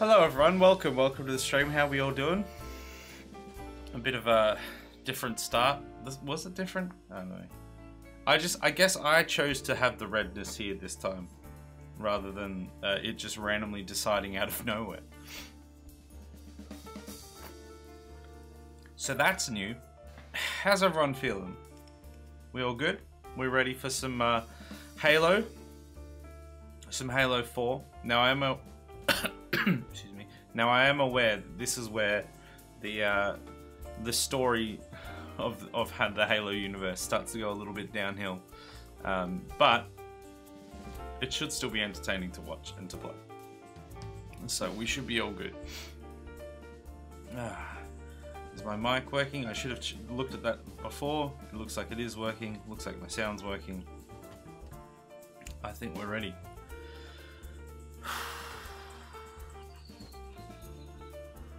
Hello everyone, welcome to the stream. How are we all doing? A bit of a different start. Was it different? I don't know. I guess I chose to have the redness here this time, rather than it just randomly deciding out of nowhere. So that's new. How's everyone feeling? We all good? We ready for some Halo? Some Halo 4. Now I am excuse me. Now I am aware that this is where the story of how the Halo universe starts to go a little bit downhill, but it should still be entertaining to watch and to play. So we should be all good. Is my mic working? I should have looked at that before. It looks like it is working. Looks like my sound's working. I think we're ready.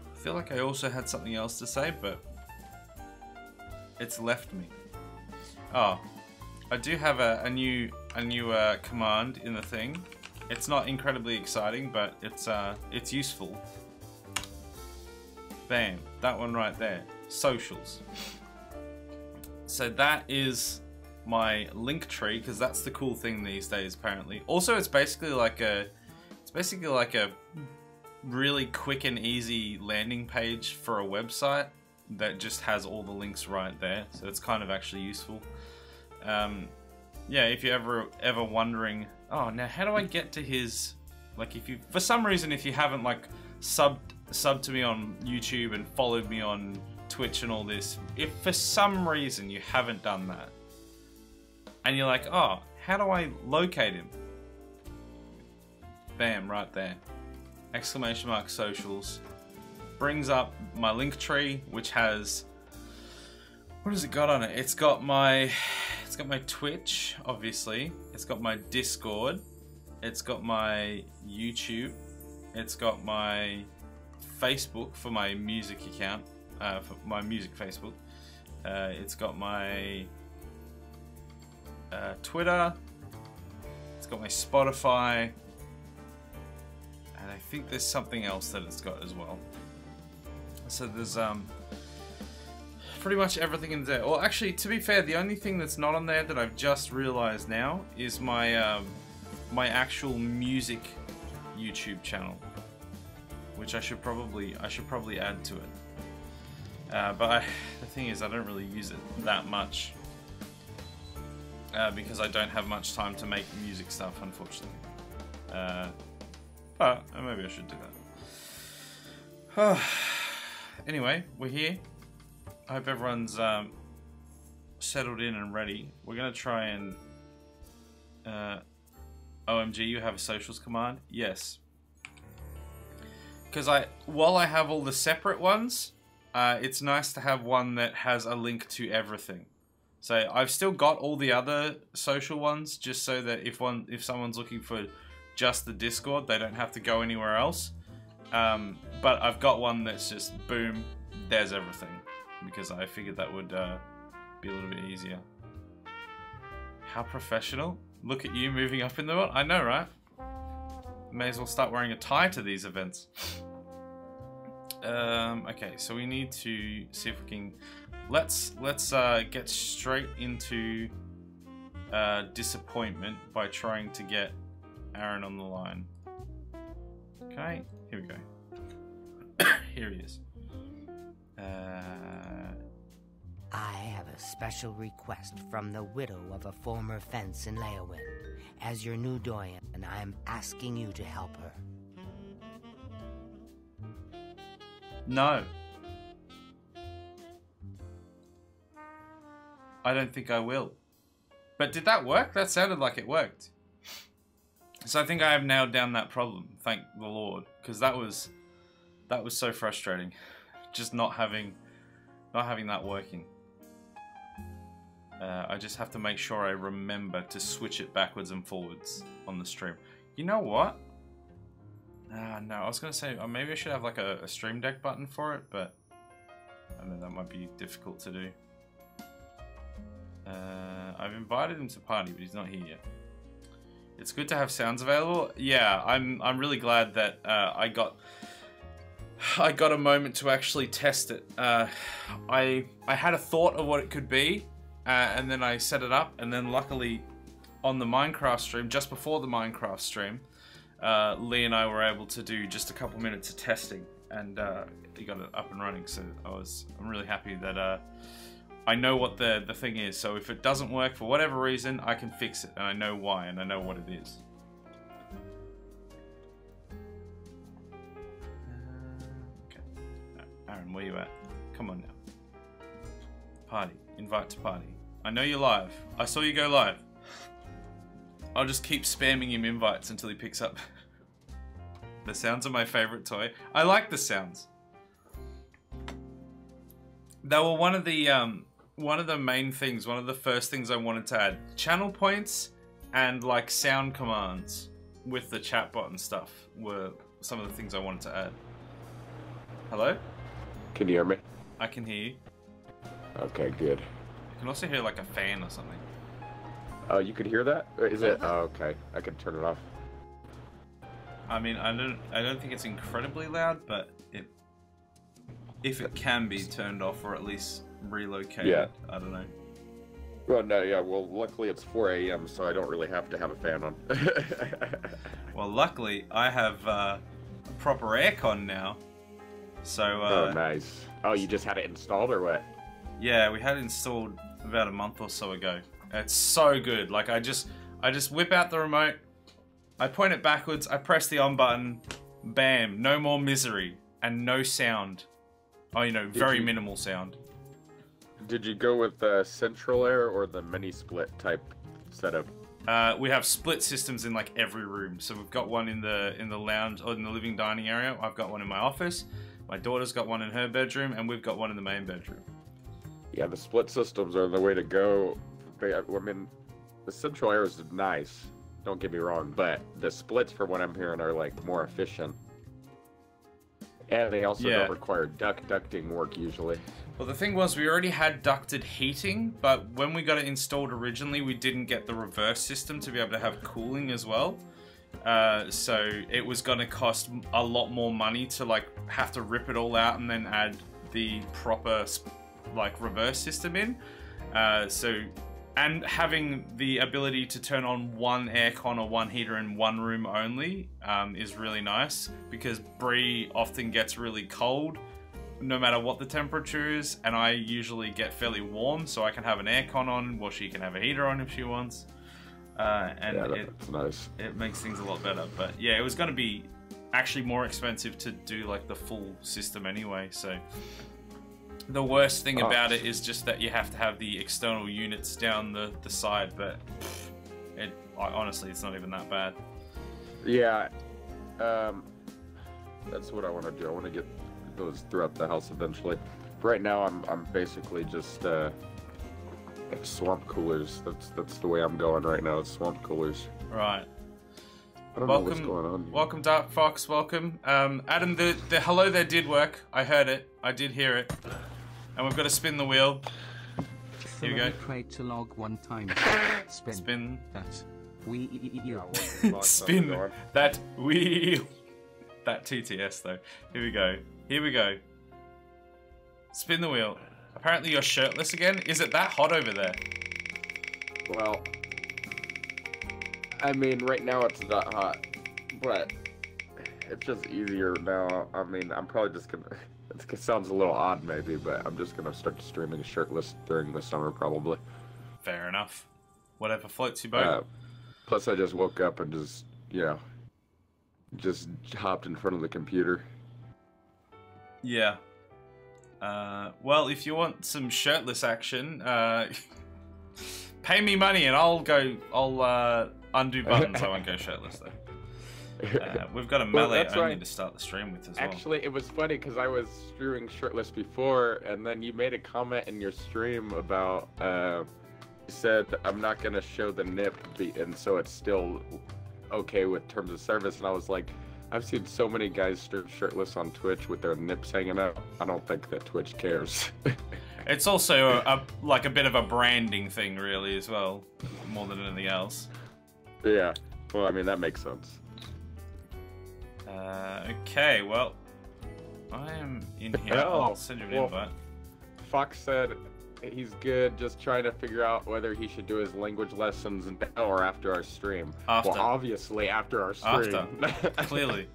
I feel like I also had something else to say, but it's left me. Oh, I do have a new command in the thing. It's not incredibly exciting, but it's useful. Bam, that one right there. Socials. So that is my link tree, because that's the cool thing these days apparently. Also, it's basically like a really quick and easy landing page for a website that just has all the links right there. So it's kind of actually useful. Yeah, if you're ever wondering, oh, now how do I get to his, like, if you, for some reason, if you haven't like subbed to me on YouTube and followed me on Twitch and all this, if for some reason you haven't done that, and you're like, oh, how do I locate him? Bam, right there. Exclamation mark socials. Brings up my link tree, which has, what has it got on it? It's got my Twitch, obviously. It's got my Discord. It's got my YouTube. It's got my Facebook for my music account, for my music Facebook. It's got my Twitter. It's got my Spotify. And I think there's something else that it's got as well. So there's pretty much everything in there. Well, actually, to be fair, the only thing that's not on there that I've just realized now is my my actual music YouTube channel, which I should probably add to it. But the thing is, I don't really use it that much because I don't have much time to make music stuff, unfortunately. But maybe I should do that. Anyway, we're here. I hope everyone's settled in and ready. We're gonna try and OMG, you have a socials command? Yes. Because while I have all the separate ones, it's nice to have one that has a link to everything. So I've still got all the other social ones, just so that if someone's looking for just the Discord, they don't have to go anywhere else. But I've got one that's just boom, there's everything, because I figured that would be a little bit easier. How professional! Look at you moving up in the world. I know, right? May as well start wearing a tie to these events. Okay, so we need to see if we can. Let's get straight into disappointment by trying to get Aaron on the line. Okay, here we go. Here he is. I have a special request from the widow of a former fence in Leowin. As your new doyen, I am asking you to help her. No. I don't think I will. But did that work? That sounded like it worked. So I think I have nailed down that problem, thank the Lord, because that was so frustrating, just not having that working. I just have to make sure I remember to switch it backwards and forwards on the stream. You know what? No, I was gonna say maybe I should have like a Stream Deck button for it, but I know that might be difficult to do. I've invited him to party, but he's not here yet. It's good to have sounds available. Yeah, I'm really glad that I got I got a moment to actually test it. I had a thought of what it could be, and then I set it up, and then luckily on the Minecraft stream, just before the Minecraft stream, Lee and I were able to do just a couple minutes of testing, and he got it up and running. So I'm really happy that I know what the thing is. So if it doesn't work for whatever reason, I can fix it, and I know why, and I know what it is. Aaron, where you at? Come on now. Party. Invite to party. I know you're live. I saw you go live. I'll just keep spamming him invites until he picks up. The sounds are my favorite toy. I like the sounds. They were one of the main things, one of the first things I wanted to add. Channel points and like sound commands with the chatbot and stuff were some of the things I wanted to add. Hello? Can you hear me? I can hear you. Okay, good. I can also hear like a fan or something. Oh, you could hear that? Is it? Oh, okay. I can turn it off. I mean, I don't think it's incredibly loud, but if it can be turned off or at least relocated, yeah. I don't know. Well, no, yeah. Well, luckily it's 4 a.m., so I don't really have to have a fan on. Well, luckily I have a proper aircon now. So. Oh, nice. Oh, you just had it installed or what? Yeah, we had it installed about a month or so ago. It's so good. Like I just whip out the remote, I point it backwards, I press the on button, bam, no more misery and no sound. Oh, you know, very minimal sound. Did you go with the central air or the mini split type setup? We have split systems in like every room. So we've got one in the lounge or in the living dining area. I've got one in my office. My daughter's got one in her bedroom, and we've got one in the main bedroom. Yeah, the split systems are the way to go. I mean, the central air is nice, don't get me wrong, but the splits, for what I'm hearing, are like more efficient. And they also don't require ducting work usually. Well, the thing was, we already had ducted heating, but when we got it installed originally, we didn't get the reverse system to be able to have cooling as well. So it was going to cost a lot more money to like have to rip it all out and then add the proper like reverse system in. And having the ability to turn on one aircon or one heater in one room only is really nice, because Bree often gets really cold no matter what the temperature is, and I usually get fairly warm, so I can have an aircon on while she can have a heater on if she wants. And yeah, that's nice. It makes things a lot better. But yeah, it was going to be actually more expensive to do like the full system anyway, so... The worst thing about it is just that you have to have the external units down the side, but honestly, it's not even that bad. Yeah, that's what I want to do. I want to get those throughout the house eventually. Right now, I'm basically just swamp coolers. That's the way I'm going right now. It's swamp coolers. Right. I don't know what's going on here. Welcome, Dark Fox. Welcome, Adam. The hello there did work. I heard it. I did hear it. And we've got to spin the wheel. Here we go. Crate to log one time. Spin. That wheel. Spin that wheel. That TTS though. Here we go. Here we go. Spin the wheel. Apparently you're shirtless again. Is it that hot over there? Well, I mean, right now it's not hot, but it's just easier now. I mean, I'm probably just gonna... It sounds a little odd maybe, but I'm just gonna start streaming shirtless during the summer probably. Fair enough. Whatever floats your boat. Plus I just woke up and just, just hopped in front of the computer. Yeah. Well, if you want some shirtless action, pay me money and I'll undo buttons. I won't go shirtless though. We've got a melee I need to start the stream with as well. Actually, it was funny because I was streaming shirtless before, and then you made a comment in your stream about, you said, I'm not going to show the nip, and so it's still okay with terms of service, and I was like, I've seen so many guys stream shirtless on Twitch with their nips hanging out. I don't think that Twitch cares. It's also like a bit of a branding thing, really, as well, more than anything else. Yeah, well, I mean, that makes sense. Okay, well, I am in here. Oh, I'll send you an well, invite. Fox said he's good, just trying to figure out whether he should do his language lessons now or after our stream. After. Well, obviously after our stream. After. Clearly.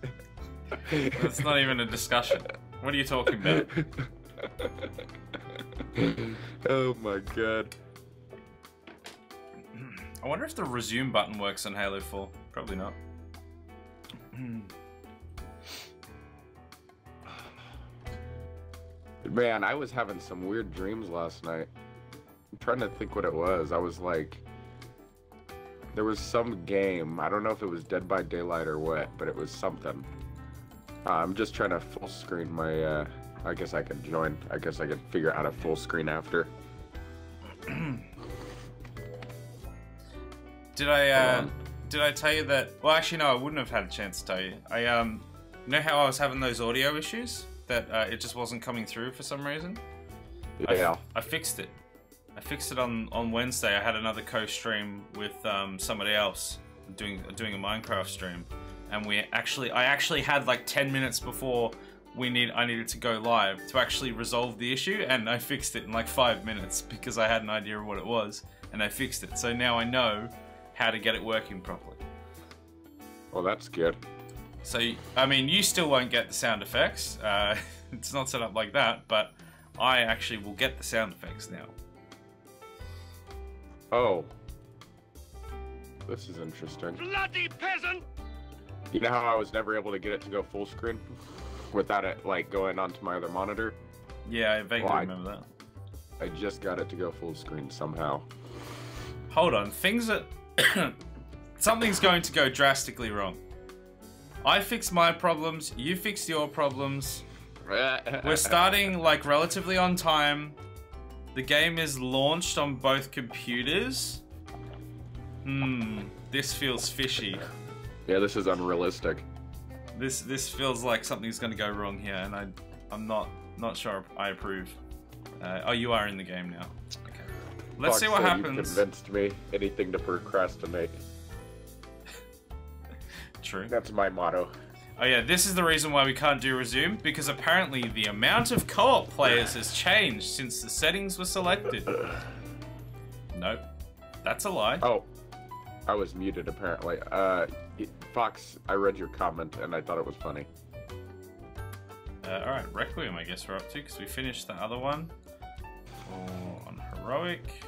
That's not even a discussion. What are you talking about? Oh my god. I wonder if the resume button works on Halo 4. Probably not. Man, I was having some weird dreams last night. I'm trying to think what it was. I was like, there was some game. I don't know if it was Dead by Daylight or what, but it was something. I'm just trying to full screen my, I guess I can join. I guess I could figure out how to full screen after. Did I tell you that? Well, actually, no, I wouldn't have had a chance to tell you. You know how I was having those audio issues that it just wasn't coming through for some reason? Yeah. I fixed it. I fixed it on Wednesday. I had another co-stream with somebody else doing a Minecraft stream, and I actually had like 10 minutes before I needed to go live to actually resolve the issue, and I fixed it in like 5 minutes because I had an idea of what it was, and I fixed it. So now I know how to get it working properly. Well, that's good. So, I mean, you still won't get the sound effects. It's not set up like that, but I actually will get the sound effects now. Oh. This is interesting. Bloody peasant! You know how I was never able to get it to go full screen without it like going onto my other monitor? Yeah, I vaguely remember that. I just got it to go full screen somehow. Hold on, things are... Something's going to go drastically wrong. I fixed my problems, you fixed your problems. We're starting like relatively on time. The game is launched on both computers. This feels fishy. Yeah, this is unrealistic. This feels like something's going to go wrong here, and I'm not sure I approve. Oh, you are in the game now. Okay. Let's see what happens. You convinced me. Anything to procrastinate. True. That's my motto. Oh yeah, this is the reason why we can't do resume, because apparently the amount of co-op players has changed since the settings were selected. Nope. That's a lie. Oh. I was muted apparently. Fox, I read your comment and I thought it was funny. Alright, Requiem I guess we're up to, because we finished the other one. On Heroic.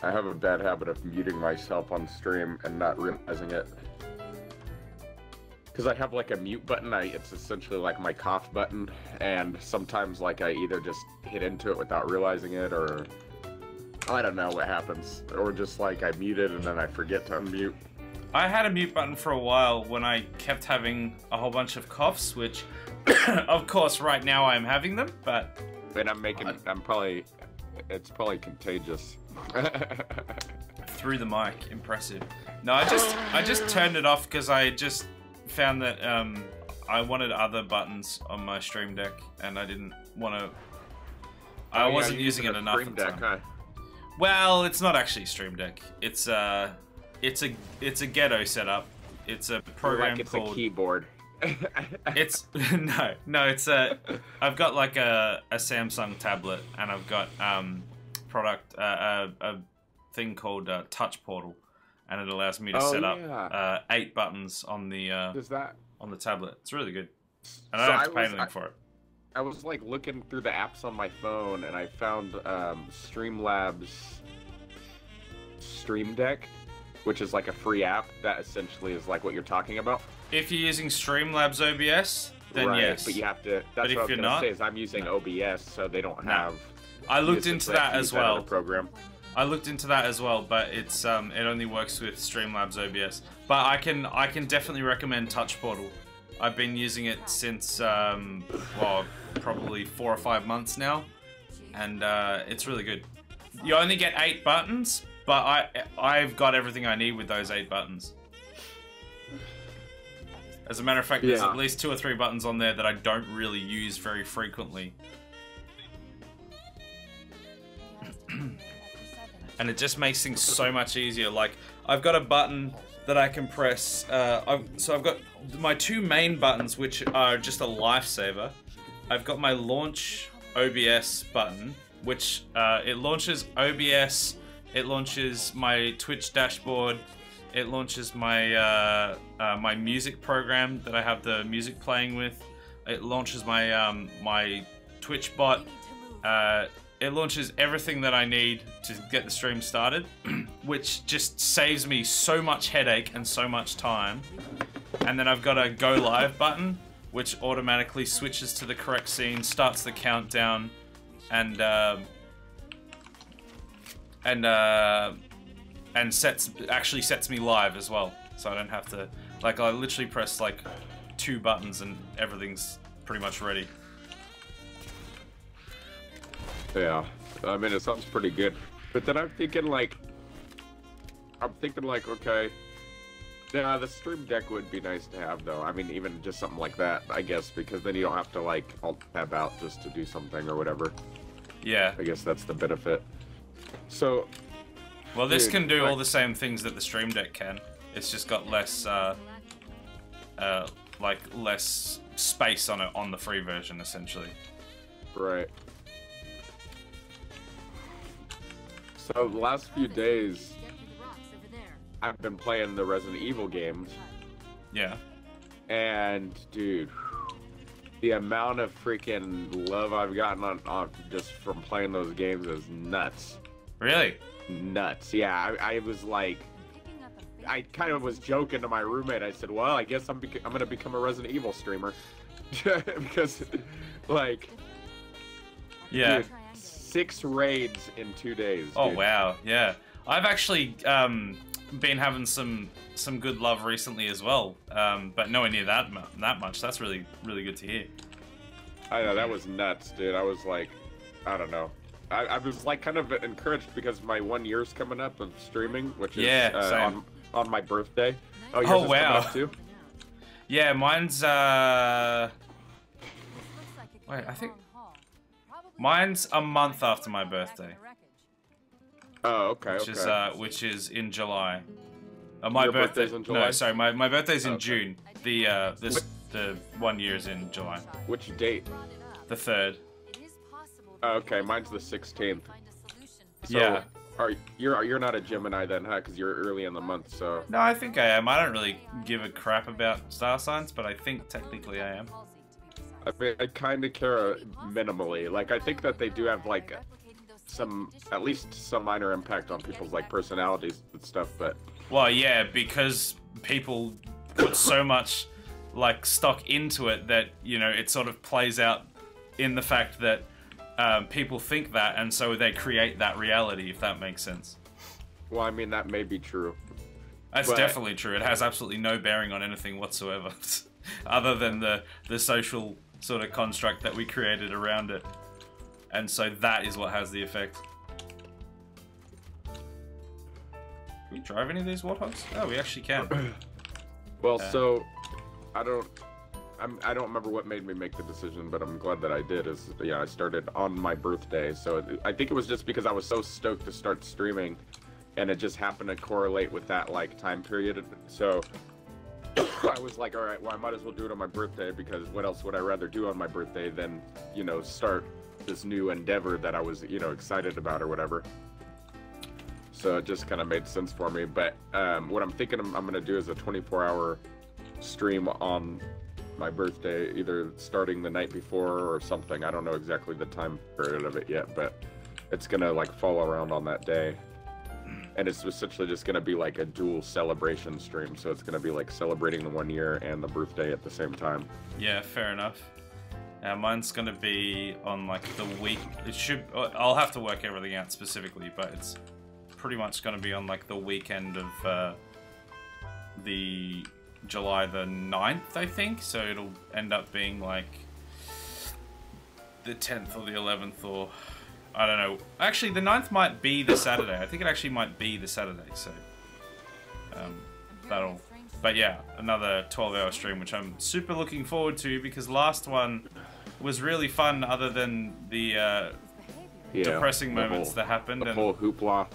I have a bad habit of muting myself on stream and not realizing it. Because I have like a mute button, it's essentially like my cough button, and sometimes like I either just hit into it without realizing it, or I don't know what happens, or just like I mute it and then I forget to unmute. I had a mute button for a while when I kept having a whole bunch of coughs, which of course right now I'm having them, but... And it's probably contagious. Through the mic, impressive. No, I just turned it off because I just found that I wanted other buttons on my Stream Deck, and I didn't want to. I wasn't using it enough at the time. Huh? Well, it's not actually Stream Deck. It's a ghetto setup. It's a program it's called a keyboard. It's it's I've got like a Samsung tablet, and I've got a thing called Touch Portal, and it allows me to set up 8 buttons on the on the tablet. It's really good, and I don't have to pay anything for it. I was like looking through the apps on my phone, and I found Streamlabs Stream Deck, which is like a free app that essentially is like what you're talking about. If you're using Streamlabs OBS, then right, yes. But you have to. That's what I was gonna say. Is I'm using OBS, so they don't have. I looked into that as well. Program. I looked into that as well, but it's it only works with Streamlabs OBS. But I can definitely recommend Touch Portal. I've been using it since well, probably 4 or 5 months now, and it's really good. You only get 8 buttons, but I've got everything I need with those 8 buttons. As a matter of fact, there's at least 2 or 3 buttons on there that I don't really use very frequently. And it just makes things so much easier. Like, I've got a button that I can press. So I've got my two main buttons, which are just a lifesaver. I've got my launch OBS button, which it launches OBS, it launches my Twitch dashboard, it launches my my music program that I have the music playing with. It launches my my Twitch bot. It launches everything that I need to get the stream started, which just saves me so much headache and so much time. And then I've got a go live button, which automatically switches to the correct scene, starts the countdown, and actually sets me live as well. So I don't have to, like, I literally press like 2 buttons and everything's pretty much ready. Yeah, I mean, it sounds pretty good. But then I'm thinking like, okay, yeah, the Stream Deck would be nice to have though. I mean, even just something like that, I guess, because then you don't have to like alt tab out just to do something or whatever. Yeah. I guess that's the benefit. So, well, this dude, can do like, all the same things that the Stream Deck can. It's just got less, like less space on it on the free version, essentially. Right. So the last few days, I've been playing the Resident Evil games. Yeah. And dude, the amount of freaking love I've gotten on just from playing those games is nuts. Really? Nuts. Yeah, I was like, I kind of was joking to my roommate. I said, well, I guess I'm gonna become a Resident Evil streamer. Because, like, yeah. Dude, 6 raids in 2 days. Oh, dude. wow. Yeah. I've actually been having some good love recently as well, but nowhere near that much. That's really good to hear. I know, that was nuts, dude. I was like, I don't know. I was like kind of encouraged because my 1 year's coming up of streaming, which is on my birthday. Oh, yours is wow. coming up too? Yeah, mine's wait, I think mine's a month after my birthday. Oh, okay, Which is in July. My Your birthday. birthday's in July? No, sorry, my birthday's in Okay. June. The 1 year's in July. Which date? The 3rd. Oh, okay, mine's the 16th. So, Yeah. You're not a Gemini then, huh? Because you're early in the month, so. No, I think I am. I don't really give a crap about star signs, but I think technically I am. I mean, I kind of care minimally. Like, I think that they do have like at least some minor impact on people's like personalities and stuff, but. Well, yeah, because people put so much like stock into it that, you know, it sort of plays out in the fact that people think that, and so they create that reality, if that makes sense. Well, I mean, that may be true. That's definitely true. It has absolutely no bearing on anything whatsoever, other than the social sort of construct that we created around it. And so that is what has the effect. Can we drive any of these warthogs? Oh, we actually can. Well, so I don't remember what made me make the decision, but I'm glad that I did. I started on my birthday, so I think it was just because I was so stoked to start streaming, and it just happened to correlate with that like time period. So I was like, all right, well, I might as well do it on my birthday, because what else would I rather do on my birthday than, you know, start this new endeavor that I was, you know, excited about or whatever. So it just kind of made sense for me. But what I'm thinking I'm going to do is a 24-hour stream on my birthday, either starting the night before or something. I don't know exactly the time period of it yet, but it's going to like fall around on that day. And it's essentially just going to be like a dual celebration stream. So it's going to be like celebrating the 1 year and the birthday at the same time. Yeah, fair enough. Mine's gonna be on like the week. I'll have to work everything out specifically, but it's pretty much gonna be on like the weekend of the July the 9th, I think. So it'll end up being like the 10th or the 11th, or I don't know. Actually, the 9th might be the Saturday. I think it actually might be the Saturday. So that'll. But yeah, another 12-hour stream, which I'm super looking forward to, because last one was really fun, other than the depressing moments that happened. The whole hoopla.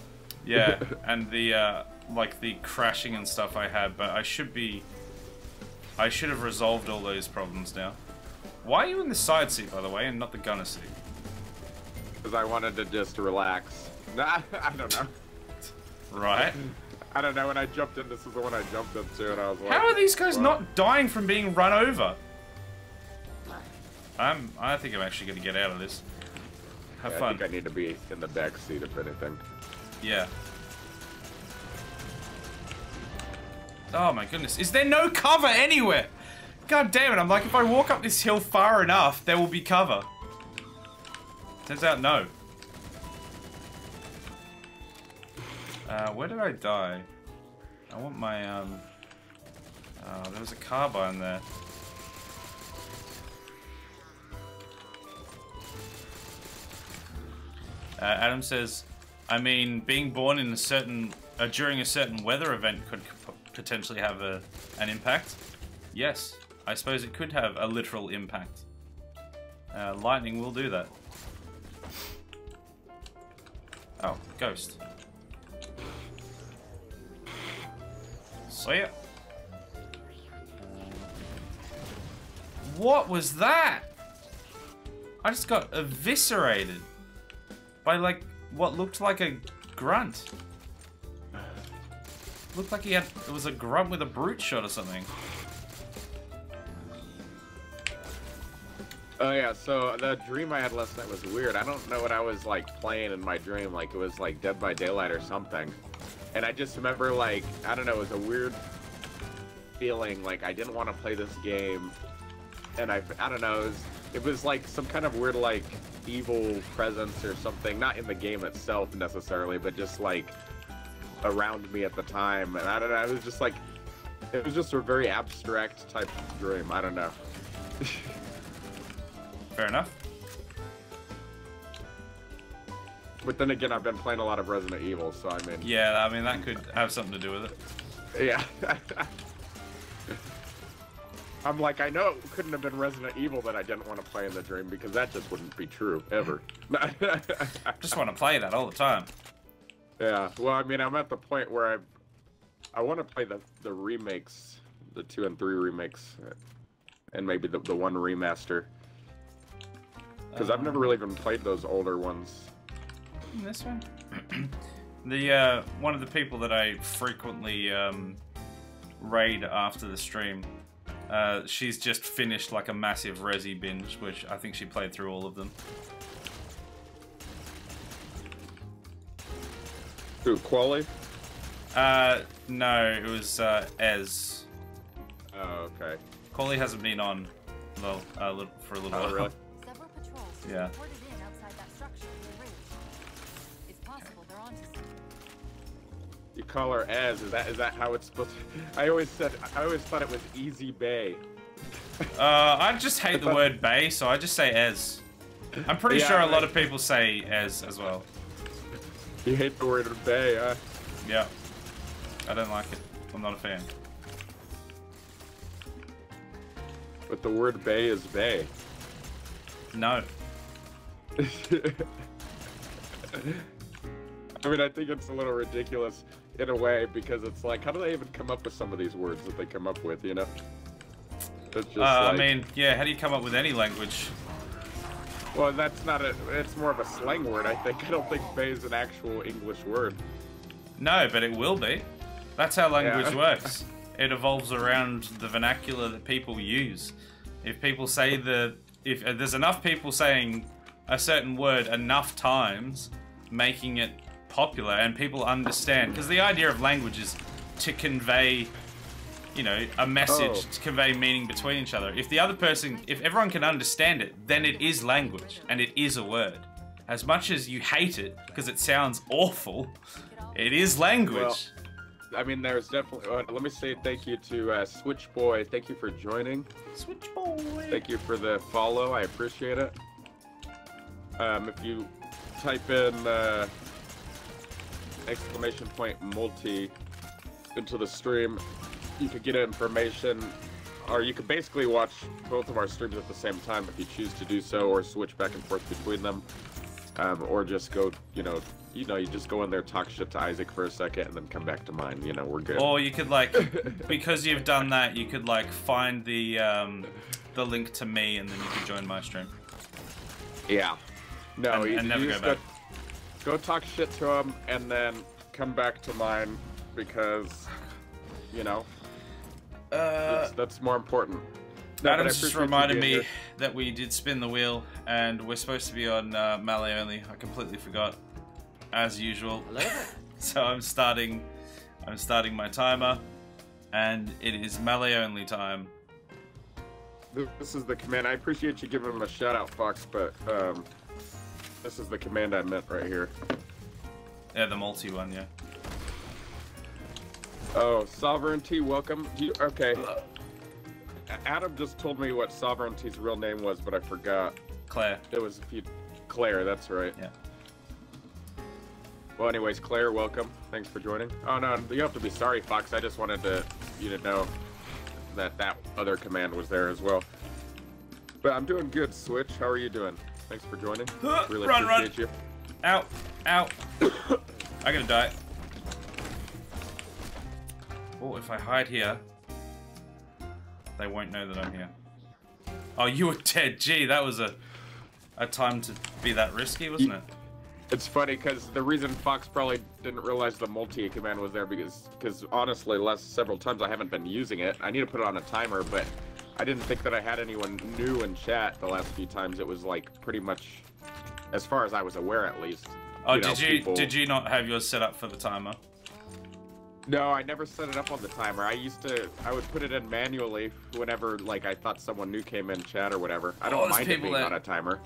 Yeah, and the like the crashing and stuff I had, but I should have resolved all those problems now. Why are you in the side seat, by the way, and not the gunner seat? Because I wanted to just relax. Nah, I don't know. Right. I don't know, when I jumped in, this is the one I jumped into, and I was like... How are these guys well, not dying from being run over? I think I'm actually going to get out of this. Have fun. I think I need to be in the back seat, if anything. Yeah. Oh my goodness. Is there no cover anywhere? God damn it. I'm like, if I walk up this hill far enough, there will be cover. Turns out, no. Where did I die? I want my, there was a carbine there. Adam says, I mean, being born in a certain, during a certain weather event could potentially have an impact. Yes, I suppose it could have a literal impact. Lightning will do that. Oh, ghost. See ya. What was that? I just got eviscerated by, like, what looked like a grunt. Looked like it was a grunt with a brute shot or something. Oh yeah, so the dream I had last night was weird. I don't know what I was, like, playing in my dream. Like, it was, like, Dead by Daylight or something. And I just remember, like, I don't know, it was a weird feeling. Like, I didn't want to play this game. And I don't know, it was like some kind of weird, like, evil presence or something. Not in the game itself, necessarily, but just, like, around me at the time. And I don't know, it was just, like, it was just a very abstract type of dream. I don't know. Fair enough. But then again, I've been playing a lot of Resident Evil, so I mean... Yeah, I mean, that could have something to do with it. Yeah. I'm like, I know it couldn't have been Resident Evil that I didn't want to play in the dream, because that just wouldn't be true, ever. Just want to play that all the time. Yeah, well, I mean, I'm at the point where I want to play the remakes, the 2 and 3 remakes, and maybe the 1 remaster. Because I've never really even played those older ones. This one? The one of the people that I frequently raid after the stream, she's just finished like a massive Resi binge, which I think she played through all of them. Who, Quali? No, it was Ez. Oh, okay. Quali hasn't been on for a little while. Oh, really? Several patrols Yeah. reported in outside that structure in the ridge. It's possible they're onto something. You call her Ez, is that how it's supposed to... I always thought it was Easy Bay. I just hate the word Bay, so I just say Ez. I'm pretty Yeah, sure a lot of people say Ez as well. You hate the word Bay, huh? Yeah. I don't like it. I'm not a fan. But the word Bay is Bay. No. I mean, I think it's a little ridiculous in a way, because it's like, how do they even come up with some of these words that they come up with, you know? It's just I mean, yeah, how do you come up with any language? Well, that's not it's more of a slang word, I think. I don't think Bay is an actual English word. No, but it will be. That's how language Yeah. works. It evolves around the vernacular that people use. If people say if there's enough people saying a certain word enough times, making it popular, and people understand, because the idea of language is to convey, you know, a message, to convey meaning between each other. If the other person, if everyone can understand it, then it is language, and it is a word. As much as you hate it, because it sounds awful, it is language. Well, I mean, there's definitely... let me say thank you to Switch Boy. Thank you for joining. Switch boy. Thank you for the follow. I appreciate it. If you type in !multi into the stream, you could get information, or you could basically watch both of our streams at the same time if you choose to do so, or switch back and forth between them. or just go, you just go in there, talk shit to Isaac for a second, and then come back to mine. You know, we're good. Or you could like, because you've done that, you could like find the link to me, and then you could join my stream. Yeah. No, and never you go just back. go talk shit to him, and then come back to mine because, you know, that's more important. No, but I Adam's just appreciate you reminded being me here. that we did spin the wheel, and we're supposed to be on melee only. I completely forgot, as usual. So I'm starting my timer, and it is melee only time. This is the command. I appreciate you giving him a shout out, Fox, but this is the command I meant right here. Yeah, the multi one, yeah. Oh, Sovereignty, welcome. Okay. Adam just told me what Sovereignty's real name was, but I forgot. Claire. It was Claire, that's right. Yeah. Well, anyways, Claire, welcome. Thanks for joining. Oh, no, you don't have to be sorry, Fox. I just wanted you to know that other command was there as well. But I'm doing good, Switch. How are you doing? Thanks for joining. Really appreciate you. Ow. Ow. I'm gonna die. Oh, if I hide here, they won't know that I'm here. Oh, you were dead. Gee, that was a time to be that risky, wasn't it? It's funny because the reason Fox probably didn't realize the multi command was there because honestly, last several times I haven't been using it. I need to put it on a timer, but I didn't think that I had anyone new in chat the last few times. It was like pretty much, as far as I was aware at least. Oh, did you not have yours set up for the timer? No, I never set it up on the timer. I would put it in manually whenever like I thought someone new came in chat or whatever. I don't mind it being on a timer,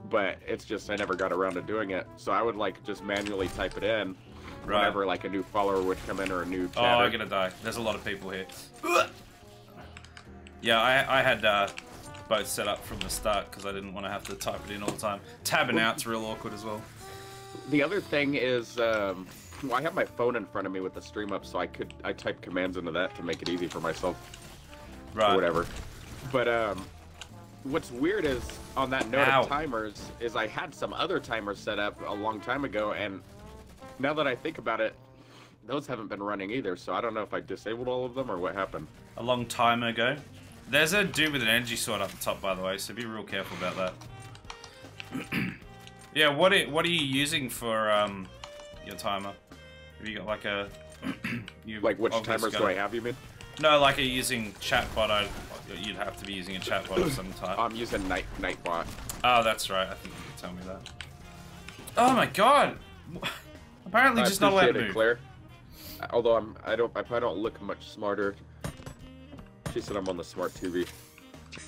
but it's just I never got around to doing it. So I would like just manually type it in whenever like a new follower would come in or a new chatter. Oh, I'm gonna die. There's a lot of people here. Yeah, I had both set up from the start because I didn't want to have to type it in all the time. Tabbing out's real awkward as well. The other thing is, well, I have my phone in front of me with the stream up, so I type commands into that to make it easy for myself. Right. Or whatever. But what's weird is, on that note of timers, is I had some other timers set up a long time ago, and now that I think about it, those haven't been running either, so I don't know if I disabled all of them or what happened. A long time ago. There's a dude with an energy sword up the top, by the way, so be real careful about that. Yeah, what are you using for your timer? Have you got like a... like which timers do I have, you mean? No, like are you using chatbot? You'd have to be using a chatbot of some type. I'm using Nightbot. Oh, that's right. I think you could tell me that. Oh my god! Apparently just not allowed to move. Claire. Although I probably don't look much smarter. She said I'm on the smart TV.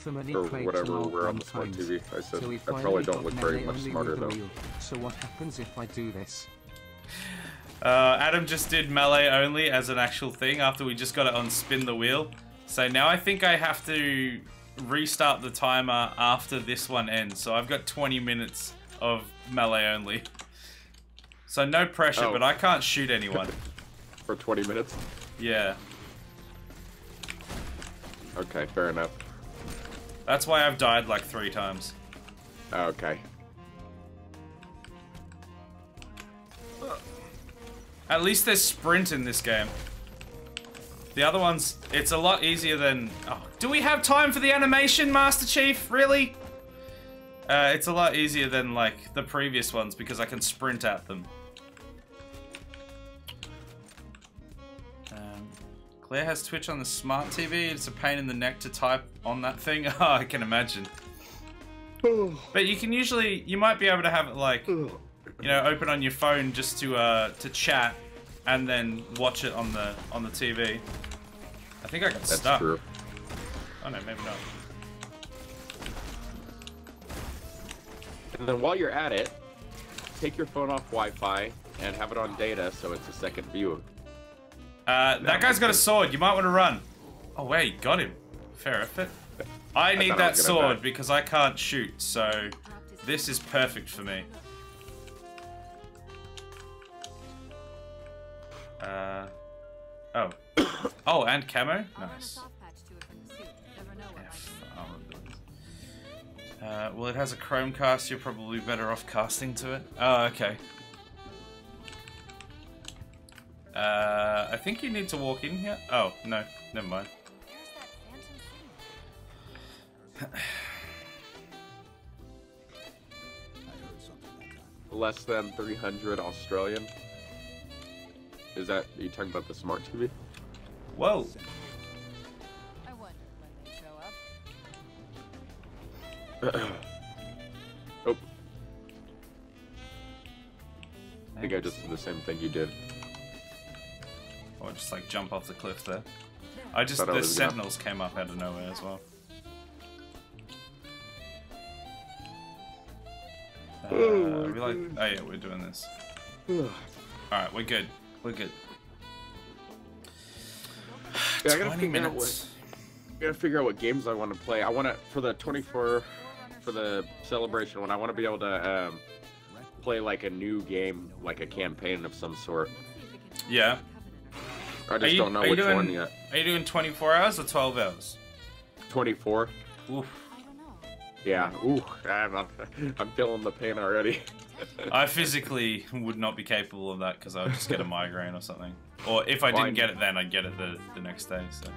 Or whatever, we're on the smart TV. I said I probably don't look very much smarter though. So what happens if I do this? Adam just did melee only as an actual thing after we just got it on spin the wheel. So now I think I have to restart the timer after this one ends. So I've got 20 minutes of melee only. So no pressure, but I can't shoot anyone. For 20 minutes? Yeah. Okay, fair enough. That's why I've died like 3 times. Okay. At least there's sprint in this game. The other ones, it's a lot easier than... Oh, do we have time for the animation, Master Chief? Really? It's a lot easier than, like, the previous ones because I can sprint at them. Claire has Twitch on the smart TV. It's a pain in the neck to type on that thing. Oh, I can imagine. But you can usually... You might be able to have it, like... You know, open on your phone just to chat, and then watch it on the TV. I think I got stuck. That's true. Oh no, maybe not. And then while you're at it, take your phone off Wi-Fi and have it on data so it's a second view. That guy's got a sword. You might want to run. Oh wait, got him. Fair effort. I need that sword because I can't shoot, so this is perfect for me. Oh. Oh, and camo? Nice. Well, it has a Chromecast. You're probably better off casting to it. Oh, okay. I think you need to walk in here. Oh, no. Never mind. There's that phantom scene. Less than 300 Australian. Is that, are you talking about the smart TV? Whoa. I wonder when they show up. Oh. I think I just did the same thing you did. Or just like jump off the cliff there. I just, Thought I the was gonna- sentinels came up out of nowhere as well. Oh, we like, oh yeah, we're doing this. Alright, we're good. We're good. Yeah, I gotta 20 figure out minutes. gotta figure out what games I want to play. I want to, for the 24, for the celebration one, I want to be able to play like a new game, like a campaign of some sort. Yeah. I just don't know which one yet. Are you doing 24 hours or 12 hours? 24. Oof. I don't know. Yeah. Ooh, I'm feeling the pain already. I physically would not be capable of that because I would just get a migraine or something. Or if I didn't get it then, I'd get it the next day. So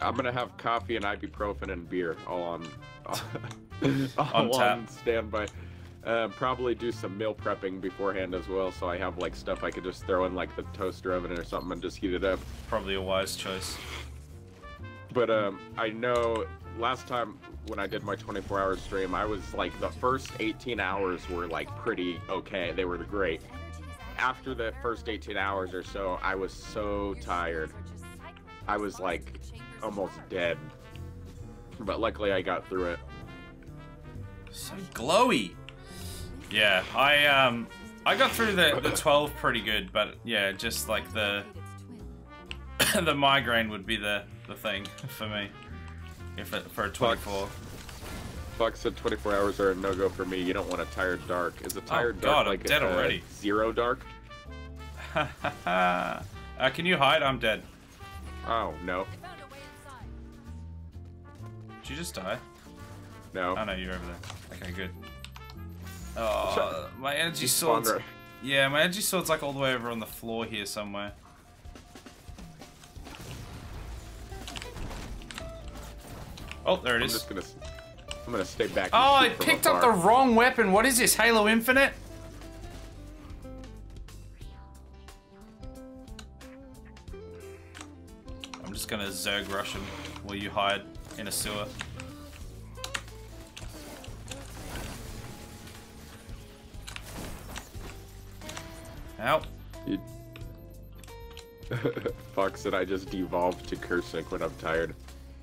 I'm gonna have coffee and ibuprofen and beer all on On tap. on standby. Probably do some meal prepping beforehand as well, so I have like stuff I could just throw in like the toaster oven or something and just heat it up. probably a wise choice. But I know last time when I did my 24-hour stream, I was like the first 18 hours were like pretty okay. They were great. After the first 18 hours or so, I was so tired. I was like almost dead. But luckily I got through it. So glowy. Yeah, I got through the 12 pretty good, but yeah, just like the the migraine would be the thing for me. If it, for a 24. Fox said 24 hours are a no-go for me. You don't want a tired dark. Is a tired God, dark I'm like dead already. Zero dark? Can you hide? I'm dead. Oh, no. Found a way inside. Did you just die? No. Oh no, you're over there. Okay, good. Oh, my energy You sword's... spawned right- Yeah, my energy sword's like all the way over on the floor here somewhere. Oh, there it I'm is. just gonna... I'm gonna stay back. and Oh, I shoot from picked up afar. the wrong weapon. What is this, Halo Infinite? I'm just gonna Zerg rush him while you hide in a sewer. Ow. You- Fox said I just devolved to cursing when I'm tired.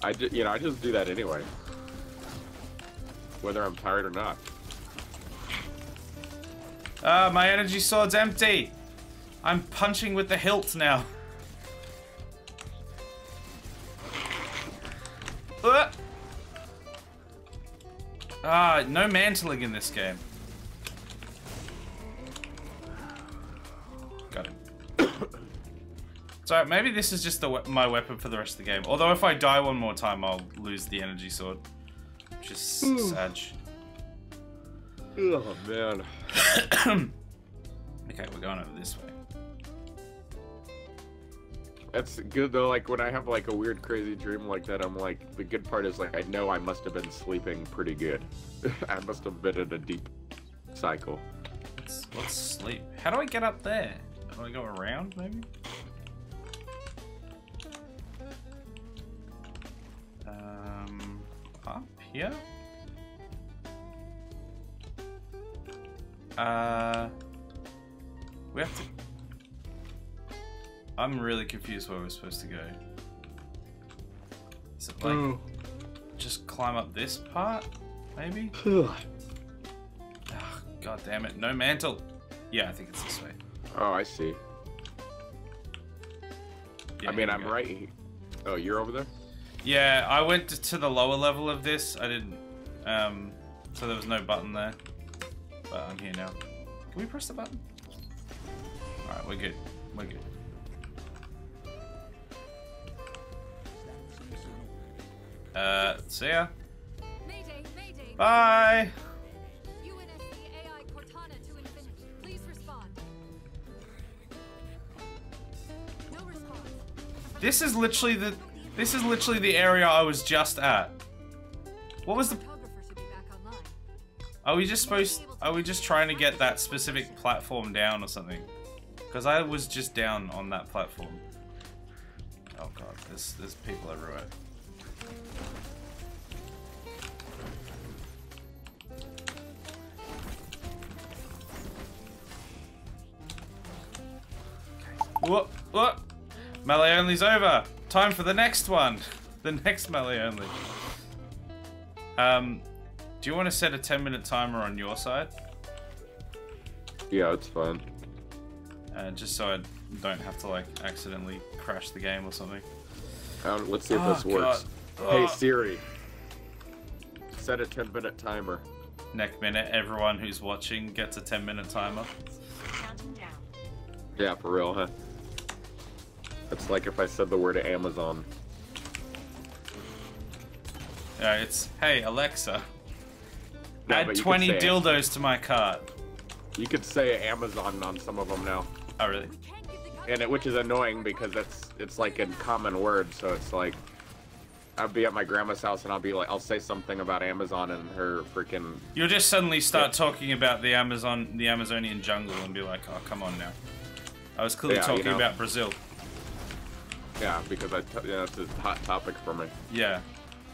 I just do that anyway. Whether I'm tired or not. My energy sword's empty. I'm punching with the hilt now. No mantling in this game. Got him. So maybe this is just my weapon for the rest of the game. Although if I die one more time, I'll lose the energy sword. Which is sad. Oh, man. Okay, we're going over this way. That's good though, like when I have like a weird crazy dream like that, I'm like, the good part is like I know I must have been sleeping pretty good. I must have been in a deep cycle. Let's sleep. How do I get up there? Do I go around, maybe? Up here? We have to... I'm really confused where we're supposed to go. Is it like... Just climb up this part? Maybe? Oh, God damn it. No mantle. Yeah, I think it's this way. Oh, I see. Yeah, I mean, here I'm we go. right here. Oh, you're over there? Yeah, I went to the lower level of this. I didn't... so there was no button there. But I'm here now. Can we press the button? Alright, we're good. We're good. See ya. Mayday, mayday. Bye. UNSC AI Cortana to infinity. Please respond. No response. This is literally the area I was just at. What was the? Photographer should be back online. Are we just trying to get that specific platform down or something? Because I was just down on that platform. Oh god, there's people everywhere. What? Melee only's over. Time for the next one. The next melee only. Do you want to set a 10-minute timer on your side? Yeah, it's fine. Just so I don't have to like accidentally crash the game or something. Let's see if this works. God. Hey Siri, set a 10-minute timer. Next minute, everyone who's watching gets a 10-minute timer. Counting down. Yeah, for real, huh? It's like if I said the word Amazon. It's, hey Alexa, No, add but you 20 could say- dildos to my cart. You could say Amazon on some of them now, Oh really? We can't give the which is annoying because it's like a common word. So it's like I'll be at my grandma's house and I'll say something about Amazon and her freaking. You'll just suddenly start talking about the Amazonian jungle and be like, oh come on now. I was clearly Yeah, talking you know. about Brazil. Yeah, because it's a hot topic for me. Yeah,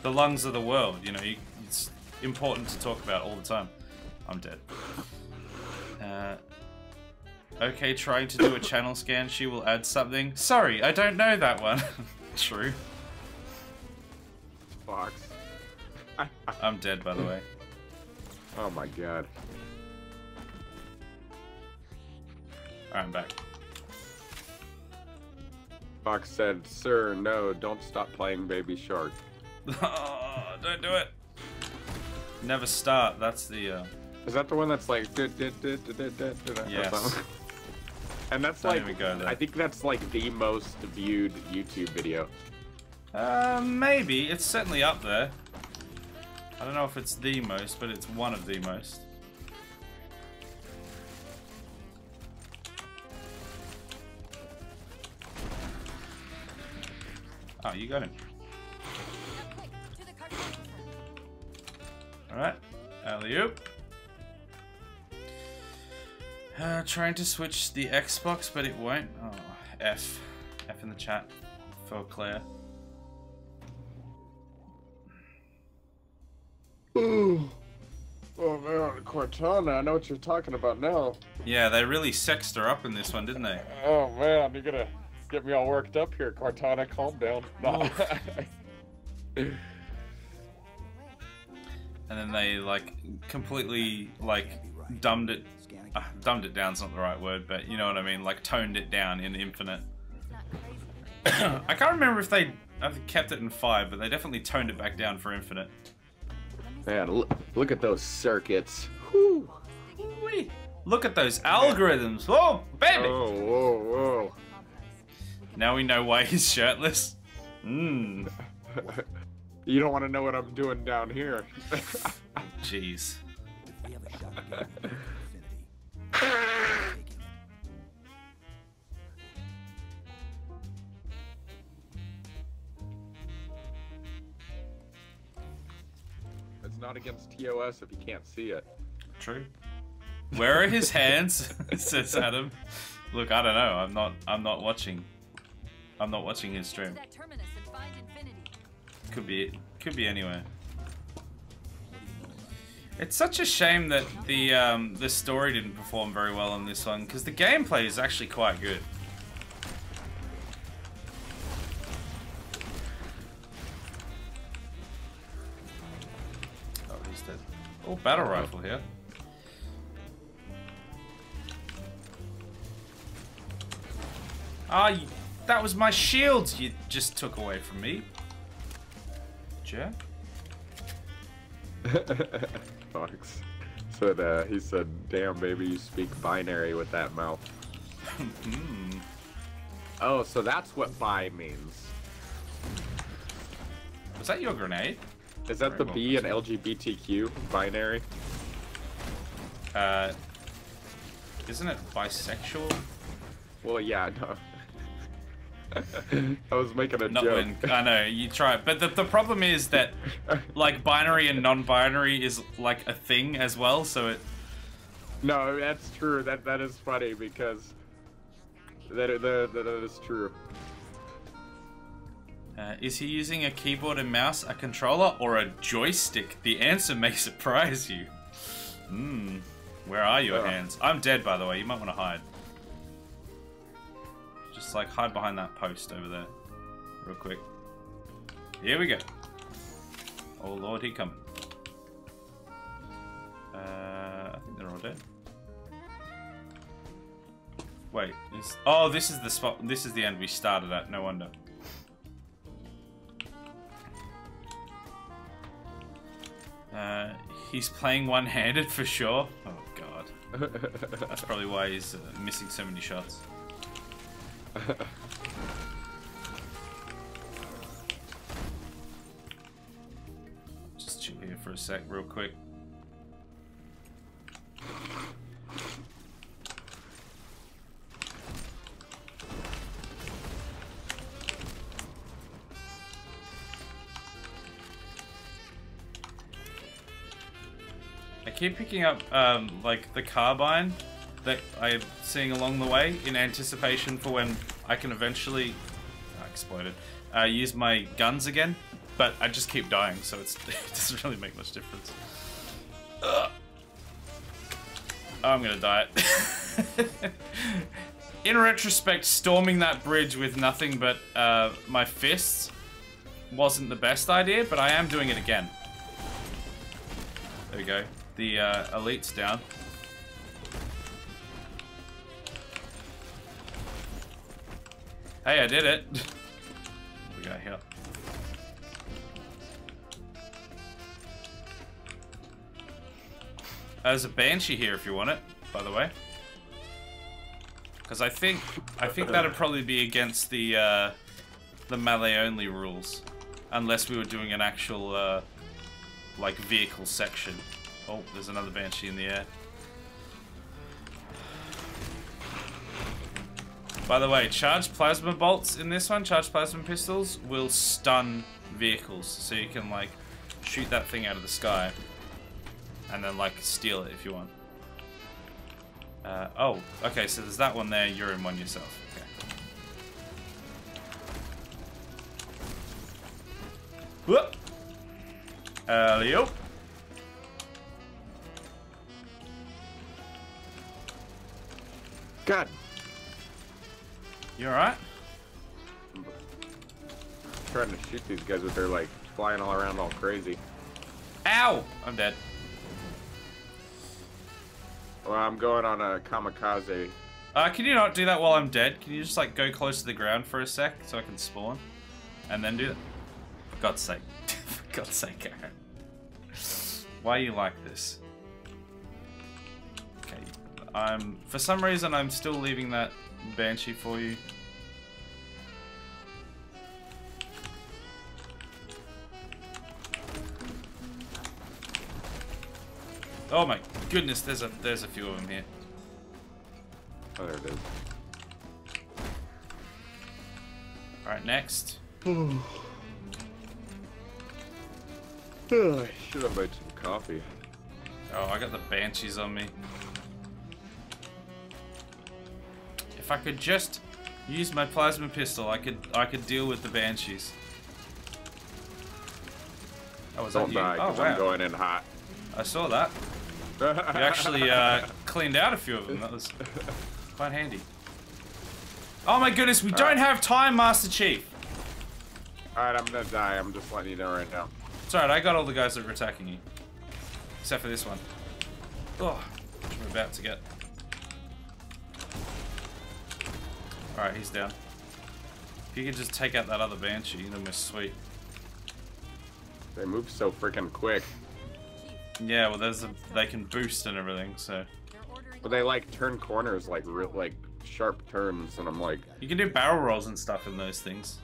the lungs of the world. You know, it's important to talk about all the time. I'm dead. Okay, trying to do a channel scan. She will add something. Sorry, I don't know that one. True. Fox. I'm dead, by the way. Oh my god. Alright, I'm back. Fox said, "Sir, no, don't stop playing Baby Shark." Oh, don't do it. Never start. That's the. Is that the one that's like? Yes. And that's Don't like, even go there. I think that's like the most viewed YouTube video. Maybe. It's certainly up there. I don't know if it's the most, but it's one of the most. Oh, you got him. quick to the cartographer. Alright. Alley-oop. Trying to switch the Xbox, but it won't. Oh, F. F in the chat for Claire. Oh man, Cortana, I know what you're talking about now. Yeah, they really sexed her up in this one, didn't they? Oh man, you're gonna get me all worked up here, Cortana. Calm down. No. And then they like completely like dumbed it down's not the right word, but you know what I mean, like toned it down in Infinite. It's not crazy. I can't remember if they kept it in 5, but they definitely toned it back down for Infinite. Man, look at those circuits. Whew. Whee! Look at those algorithms. Whoa, baby! Oh, whoa, whoa. Now we know why he's shirtless. Mmm. You don't want to know what I'm doing down here. Jeez. It's not against TOS if you can't see it. True. Where are his hands? Says Adam. Look, I don't know. I'm not watching. I'm not watching his stream. To that terminus and find infinity. Could be anywhere. It's such a shame that the story didn't perform very well on this one, because the gameplay is actually quite good. Oh, he's dead. Oh, battle rifle here. Ah, that was my shields you just took away from me. Jerk. Fox said, he said, "Damn, baby, you speak binary with that mouth." Oh, so that's what bi means. Was that your grenade? Is that Very the well B in LGBTQ binary? Isn't it bisexual? Well, yeah, no. I was making a Not joke. when I know you try it, but the problem is that like binary and non-binary is like a thing as well. So it. No, that's true. That is funny because that is true. Is he using a keyboard and mouse, a controller, or a joystick? The answer may surprise you. Where are your hands? I'm dead, by the way. You might want to hide. Just like hide behind that post over there, real quick. Here we go. Oh Lord, he coming. I think they're all dead. Wait, oh, this is the spot. This is the end we started at. No wonder. He's playing one-handed for sure. Oh God, that's probably why he's missing so many shots. Just chill here for a sec, real quick. I keep picking up like the carbine that I'm seeing along the way in anticipation for when I can eventually exploded use my guns again, but I just keep dying, so it doesn't really make much difference. Ugh. I'm gonna die. In retrospect, storming that bridge with nothing but my fists wasn't the best idea, but I am doing it again. There we go. The elite's down. Hey, I did it. What we got here? There's a Banshee here if you want it, by the way. Because I think that'd probably be against the melee only rules, unless we were doing an actual like vehicle section. Oh, there's another Banshee in the air. By the way, charged plasma bolts in this one, charged plasma pistols, will stun vehicles. So you can, like, shoot that thing out of the sky. And then, like, steal it if you want. Oh, okay, so there's that one there, you're in one yourself. Okay. Whoop! Alley-oop! God. You alright? Trying to shoot these guys, but they're like flying all around all crazy. Ow! I'm dead. Well, I'm going on a kamikaze. Can you not do that while I'm dead? Can you just like go close to the ground for a sec so I can spawn? And then do that? For God's sake. For God's sake, Aaron. Why are you like this? Okay. For some reason, I'm still leaving that Banshee for you. Oh my goodness, there's a few of them here. Oh, there it is. Alright, next. I should have made some coffee. Oh, I got the Banshees on me. If I could just use my plasma pistol, I could deal with the Banshees. Oh, was Don't that you? die, Oh, 'cause wow. I'm going in hot. I saw that. You actually cleaned out a few of them. That was quite handy. Oh my goodness, we don't have time, Master Chief. Alright, I'm gonna die. I'm just letting you know right now. It's alright, I got all the guys that were attacking you. Except for this one. Oh, which we're about to get. Alright, he's down. If you could just take out that other Banshee, that'd be sweet. They move so freaking quick. Yeah, well, they can boost and everything, so. But they like turn corners like like sharp turns, and I'm like. You can do barrel rolls and stuff in those things.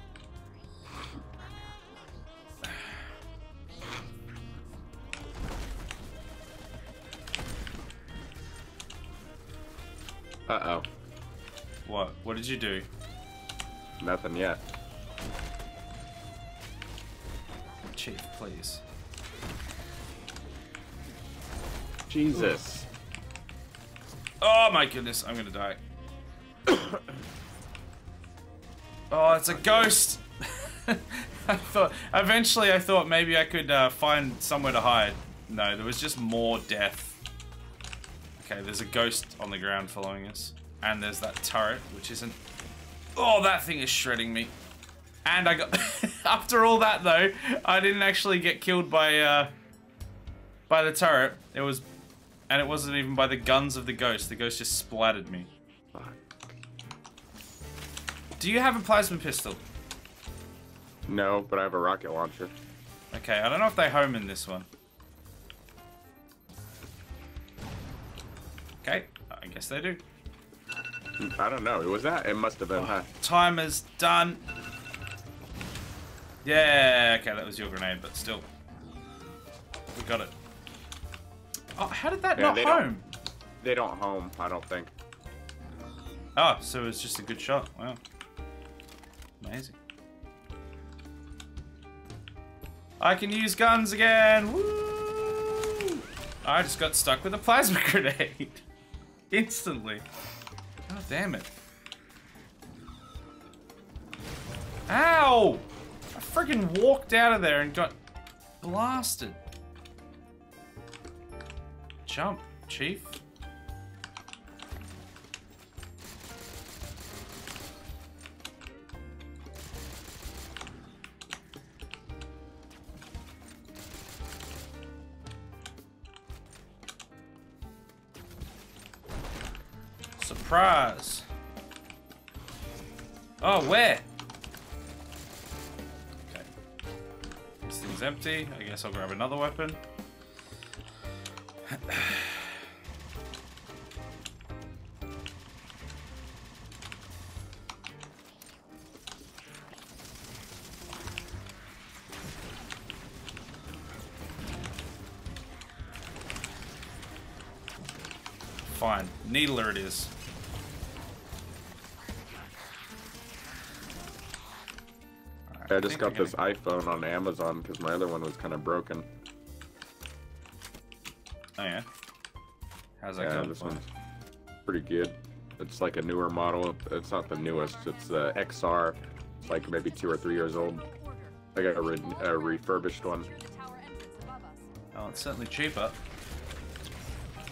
Uh-oh. What? What did you do? Nothing yet. Chief, please. Jesus. Oh my goodness, I'm gonna die. Oh, it's a ghost! I thought maybe I could find somewhere to hide. No, there was just more death. Okay, there's a ghost on the ground following us. And there's that turret, which isn't... Oh, that thing is shredding me. And I got... After all that, though, I didn't actually get killed by the turret. It was... And it wasn't even by the guns of the ghost. The ghost just splattered me. Do you have a plasma pistol? No, but I have a rocket launcher. Okay, I don't know if they home in this one. Okay, I guess they do. I don't know. Was that? It must have been, huh? Timer's done. Yeah, okay, that was your grenade, but still. We got it. Oh, how did that not home? They don't home, I don't think. Oh, so it's just a good shot. Wow. Amazing. I can use guns again! Woo! I just got stuck with a plasma grenade. Instantly. God damn it. Ow! I freaking walked out of there and got blasted. Jump, Chief. Surprise! Oh, where? Okay. This thing's empty. I guess I'll grab another weapon. Fine. Needler it is. I just got this iPhone on Amazon because my other one was kind of broken. Oh yeah? How's that Yeah, going? this one's pretty good. It's like a newer model. It's not the newest. It's the XR. It's like maybe 2 or 3 years old. I got a refurbished one. Oh, it's certainly cheaper.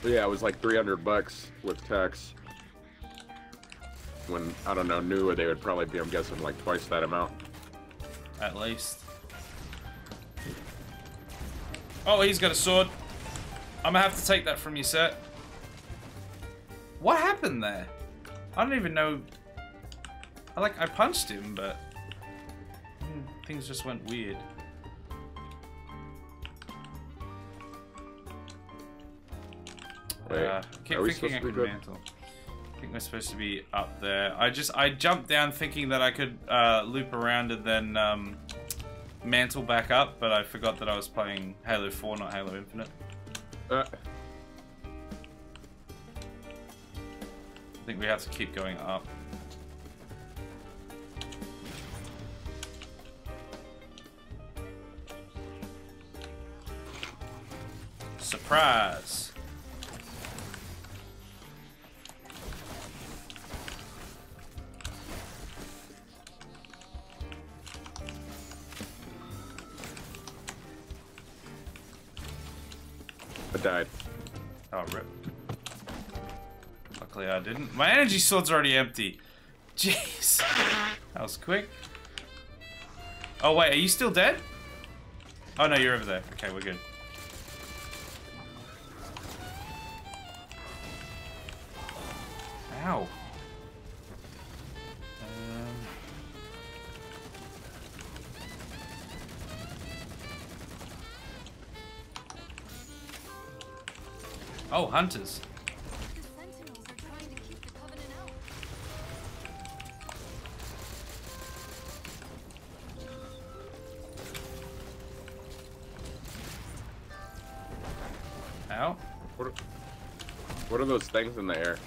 But yeah, it was like $300 with tax. When, I don't know, newer, they would probably be, I'm guessing, like twice that amount. At least. Oh, he's got a sword. I'm gonna have to take that from you, sir. What happened there? I don't even know. I punched him, but things just went weird. Wait, I keep are we thinking supposed I to be could good? mantle. I think we're supposed to be up there. I jumped down thinking that I could loop around and then mantle back up, but I forgot that I was playing Halo 4, not Halo Infinite. I think we have to keep going up. Surprise! I died. Oh, rip. Luckily I didn't. My energy sword's already empty. Jeez. That was quick. Oh, wait, are you still dead? Oh, no, you're over there. Okay, we're good. Ow. Oh, hunters. The Sentinels are trying to keep the Covenant out. Ow. What are those things in the air?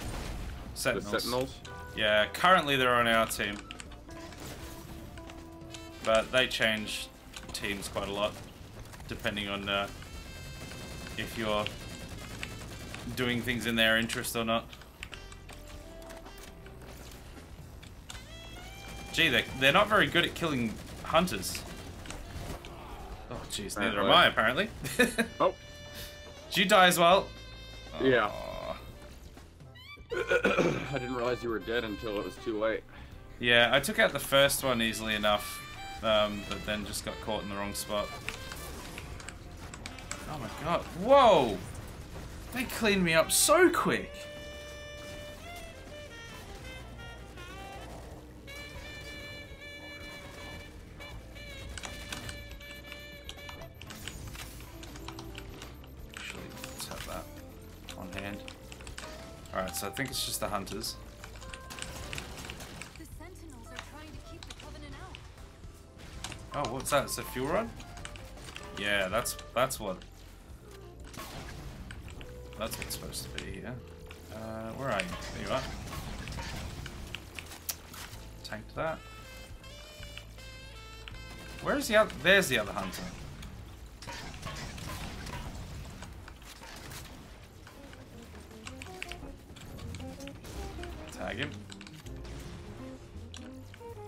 Sentinels. The Sentinels? Yeah, currently they're on our team. But they change teams quite a lot, depending on if you're doing things in their interest or not. Gee, they're not very good at killing hunters. Oh, jeez, neither am I, apparently. Oh. Did you die as well? Yeah. Aw. I didn't realize you were dead until it was too late. Yeah, I took out the first one easily enough, but then just got caught in the wrong spot. Oh my god. Whoa! They cleaned me up so quick! Actually, let's have that on hand. Alright, so I think it's just the hunters. The Sentinels are trying to keep the Covenant out. Oh, what's that? It's a fuel rod? Yeah, that's what. That's what's supposed to be here. Where are you? There you are. Tanked that. Where's the other? There's the other hunter. Tag him.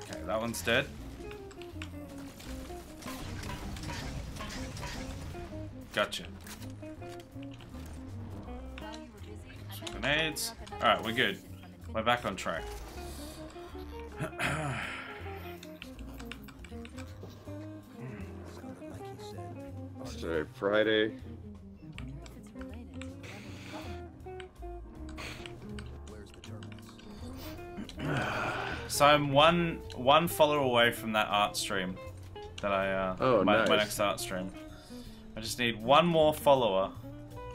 Okay, that one's dead. Gotcha. Grenades. Alright, we're good. We're back on track. So Friday. So I'm one follower away from that art stream that I my next art stream. I just need one more follower,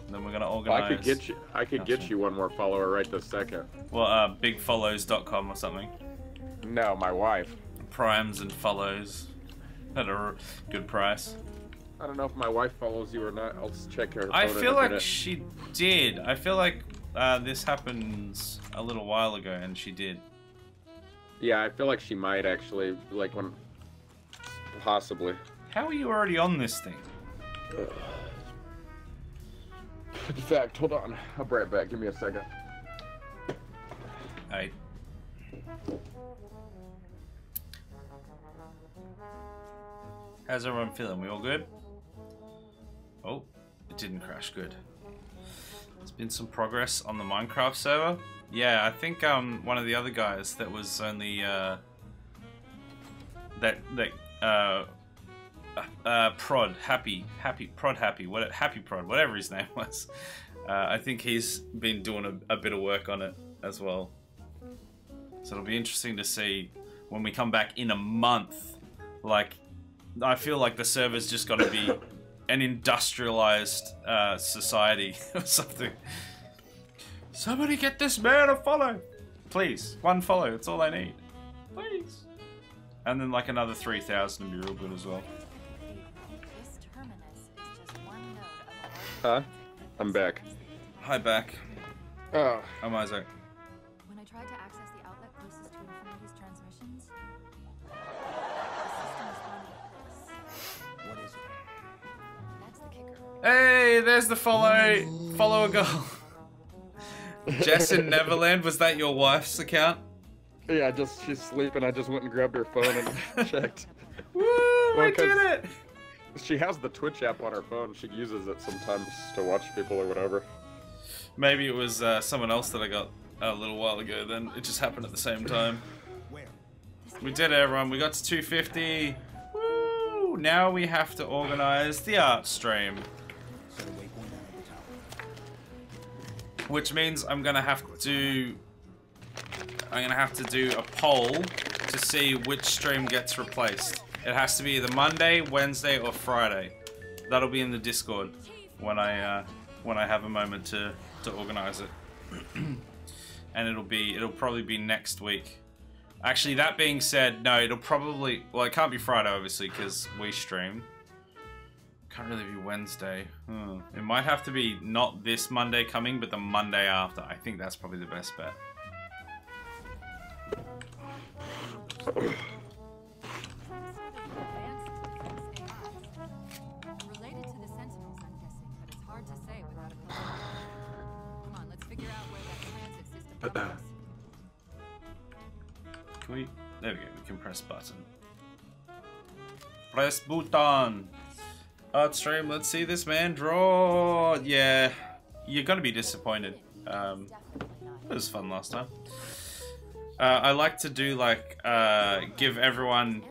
and then we're gonna organize. I could get you one more follower right this second. Well, bigfollows.com or something. No, my wife. Primes and follows at a good price. I don't know if my wife follows you or not. I'll just check her phone I in feel a like minute. she did. I feel like this happened a little while ago, and she did. Yeah, I feel like she might actually, like when, possibly. How are you already on this thing? In fact, hold on. I'll be right back. Give me a second. Hey. How's everyone feeling? We all good? Oh, it didn't crash. Good. There's been some progress on the Minecraft server. Yeah, I think one of the other guys that was only Prod Happy Prod, whatever his name was. I think he's been doing a bit of work on it as well. So it'll be interesting to see when we come back in a month. Like, I feel like the server's just got to be an industrialized society or something. Somebody get this man a follow! Please, one follow, that's all I need. Please. And then like another 3,000 would be real good as well. This terminus is just one node of a Huh? I'm back. Hi, back. Oh. I'm Isaac. When I tried to access the outlet closest to Infinity's transmissions, the system responded like this. What is it? That's the kicker. Hey, there's the follower girl. Jess in Neverland, was that your wife's account? Yeah, she's sleeping. I just went and grabbed her phone and checked. Woo, I did it! She has the Twitch app on her phone. She uses it sometimes to watch people or whatever. Maybe it was someone else that I got a little while ago then. It just happened at the same time. Where? We did it, everyone. We got to 250. Woo! Now we have to organize the art stream. Set a waypoint down at the tower. Which means I'm gonna have to do a poll to see which stream gets replaced. It has to be either Monday, Wednesday, or Friday. That'll be in the Discord when I have a moment to organize it. And it'll probably be next week. Actually, that being said, no, it can't be Friday obviously because we stream. Can't really be Wednesday. It might have to be not this Monday coming, but the Monday after. I think that's probably the best bet. Related to the Sentinels, I'm guessing, but it's hard to say without a close look. Come on, let's figure out where that transit system comes from. Can we? There we go. We can press button. Press button. Art stream. Let's see this man draw. Yeah, you're gonna be disappointed. It was fun last time. I like to do like give everyone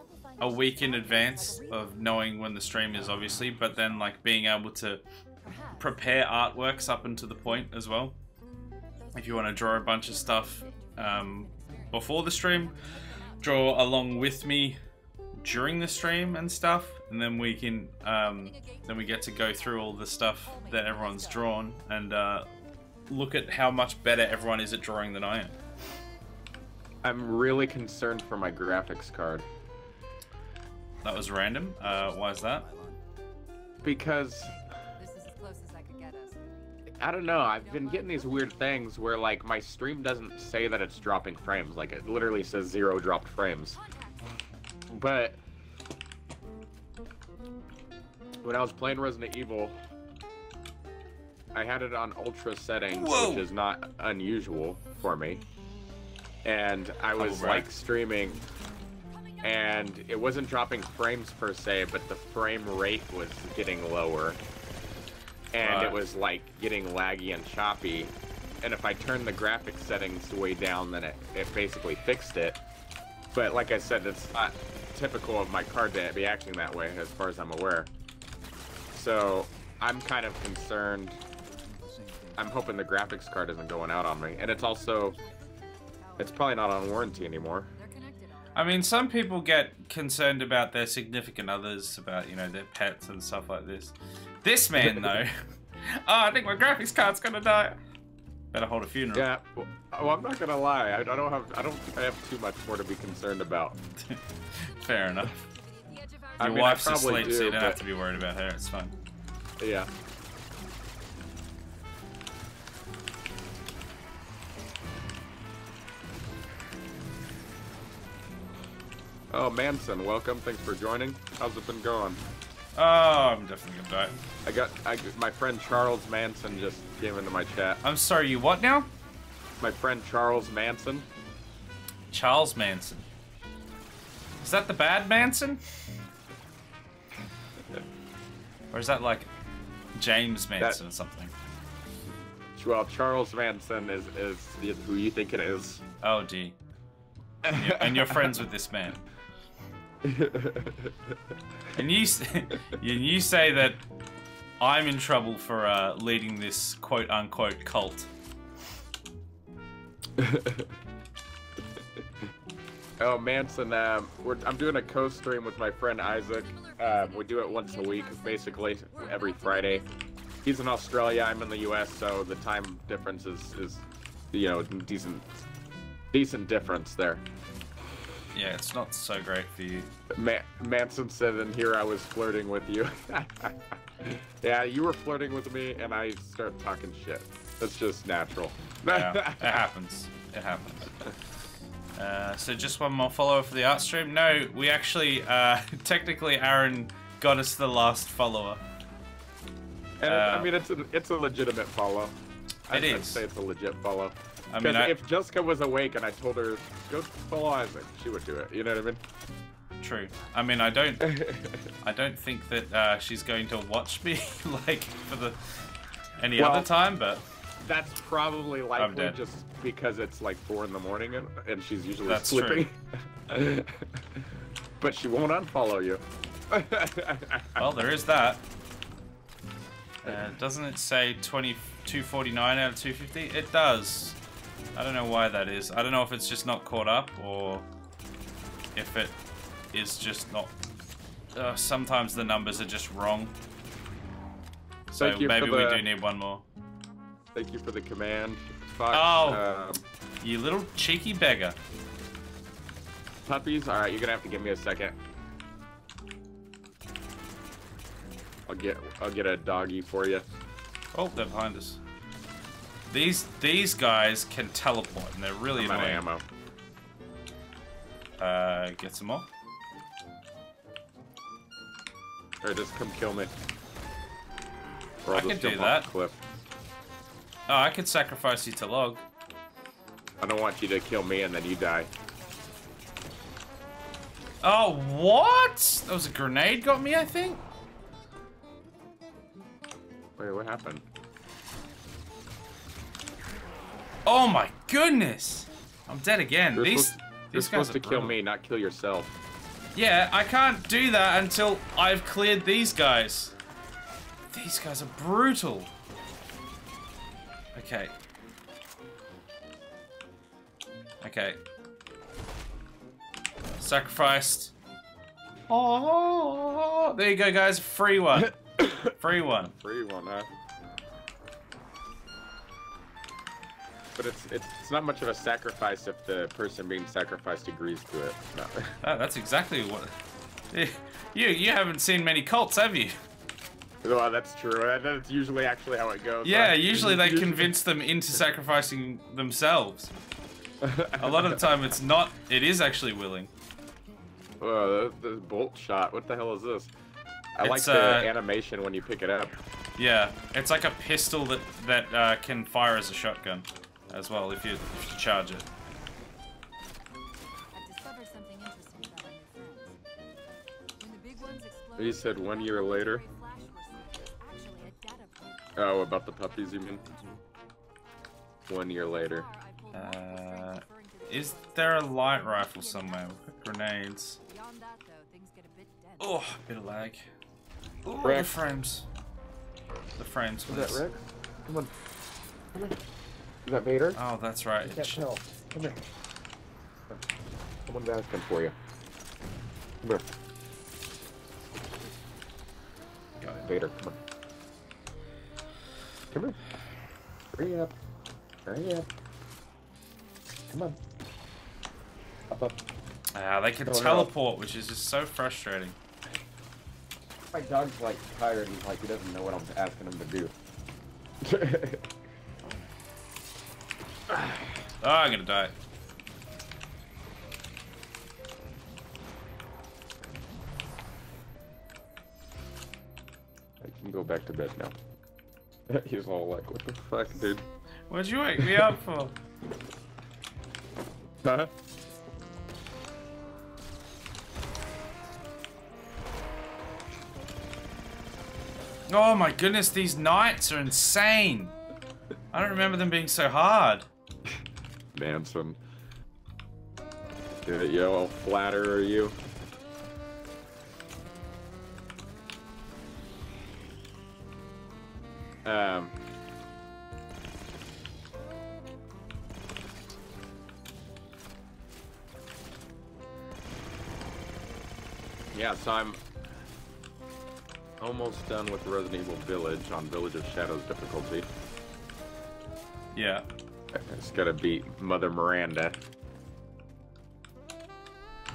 a week in advance of knowing when the stream is, obviously, but then like being able to prepare artworks up until the point as well. If you want to draw a bunch of stuff before the stream, draw along with me during the stream and stuff, and then we can then we get to go through all the stuff that everyone's drawn and look at how much better everyone is at drawing than I am. I'm really concerned for my graphics card. That was random. Why is that? Because This is as close as I could get us. I don't know, I've been getting these weird things where like my stream doesn't say that it's dropping frames, like it literally says 0 dropped frames. But when I was playing Resident Evil, I had it on ultra settings, Whoa. which is not unusual for me. And I was like streaming, and it wasn't dropping frames per se, but the frame rate was getting lower. And it was like getting laggy and choppy. And if I turned the graphics settings way down, then it basically fixed it. But like I said, it's not typical of my card to be acting that way, as far as I'm aware. So I'm kind of concerned. I'm hoping the graphics card isn't going out on me. And it's also, it's probably not on warranty anymore. They're connected all right. I mean, some people get concerned about their significant others, about, you know, their pets and stuff like this. This man, though, oh, I think my graphics card's gonna die. Better hold a funeral. Yeah, well, I'm not gonna lie. I don't think I have too much more to be concerned about. Fair enough. The edge of our I Your mean, I wife's probably asleep, so you do, don't have but- to be worried about her. It's fine. Yeah. Oh, Manson, welcome. Thanks for joining. How's it been going? Oh, I'm definitely gonna die. My friend Charles Manson just came into my chat. I'm sorry, you what now? My friend Charles Manson. Charles Manson. Is that the bad Manson? Or is that like James Manson or something? Well, Charles Manson is who you think it is. Oh, dear. And you're friends with this man. And you say that I'm in trouble for leading this quote-unquote cult. Oh, Manson, I'm doing a co-stream with my friend Isaac. We do it once a week, basically, every Friday. He's in Australia, I'm in the US, so the time difference is you know, decent difference there. Yeah, it's not so great for you. Manson said in here I was flirting with you. Yeah, you were flirting with me, and I start talking shit. That's just natural. Yeah, it happens. It happens. So just one more follower for the art stream. No, we actually, technically Aaron got us the last follower. And I mean, it's a legitimate follow. It I'd is. say it's a legit follow. I Because mean, if Jessica was awake and I told her, go follow Isaac, she would do it. You know what I mean? true. I mean, I don't think that she's going to watch me like for any other time, but That's probably likely dead. just because it's like 4 in the morning and she's usually That's sleeping. But she won't unfollow you. well, there is that. Doesn't it say 249 out of 250? It does. I don't know why that is. I don't know if it's just not caught up or if it is just not. Sometimes the numbers are just wrong. So Thank you maybe for we the- do need one more. Thank you for the command, Fox. Oh. You little cheeky beggar. Puppies? Alright, you're gonna have to give me a second. I'll get a doggy for you. Oh, they're behind us. These guys can teleport, and they're really I'm out of annoying. ammo. Get some more. Or just come kill me. Or I'll I just could do jump off that. the cliff. Oh, I could sacrifice you to Log. I don't want you to kill me and then you die. Oh, what? That was a grenade got me, I think? Wait, what happened? Oh my goodness! I'm dead again. You're These supposed guys to are kill brutal. me, not kill yourself. Yeah, I can't do that until I've cleared these guys. These guys are brutal. Okay. Okay. Sacrificed. Oh, there you go, guys. Free one. Free one. Free one, huh? But it's not much of a sacrifice if the person being sacrificed agrees to it. No. Oh, that's exactly what. You haven't seen many cults, have you? Well, that's true. That's usually actually how it goes. Yeah, right? usually they convince them into sacrificing themselves. A lot of the time it's not, it is actually willing. Whoa, the bolt shot. What the hell is this? I like It's, the animation when you pick it up. Yeah, it's like a pistol that can fire as a shotgun as well if you charge it. I've discovered something interesting about our new friends. When the big ones explode, You said 1 year later. flash we're seeing is actually a data point. Oh, about the puppies, you mean? 1 year later. Is there a light rifle somewhere? We've got grenades. Beyond that, though, things get a bit dense. Oh, bit of lag. Oh, the Rick. frames. The frames, Is that please. Rick? Come on. Come here. Is that Vader? Oh, that's right. I can't tell. Come here. Someone's asking for you. Come here. Got it. Vader, come on. Come here. Hurry up. Hurry up. Come on. Up. They can Oh, no. teleport, which is just so frustrating. My dog's like tired and like he doesn't know what I'm asking him to do. Oh, I'm gonna die. I can go back to bed now. He's all like, what the fuck, dude? What'd you wake me up for? Huh? Oh my goodness, these knights are insane. I don't remember them being so hard. Manson. Did it yell flatter are you? Yeah, so I'm almost done with Resident Evil Village on Village of Shadows difficulty. Yeah. I just gotta beat Mother Miranda.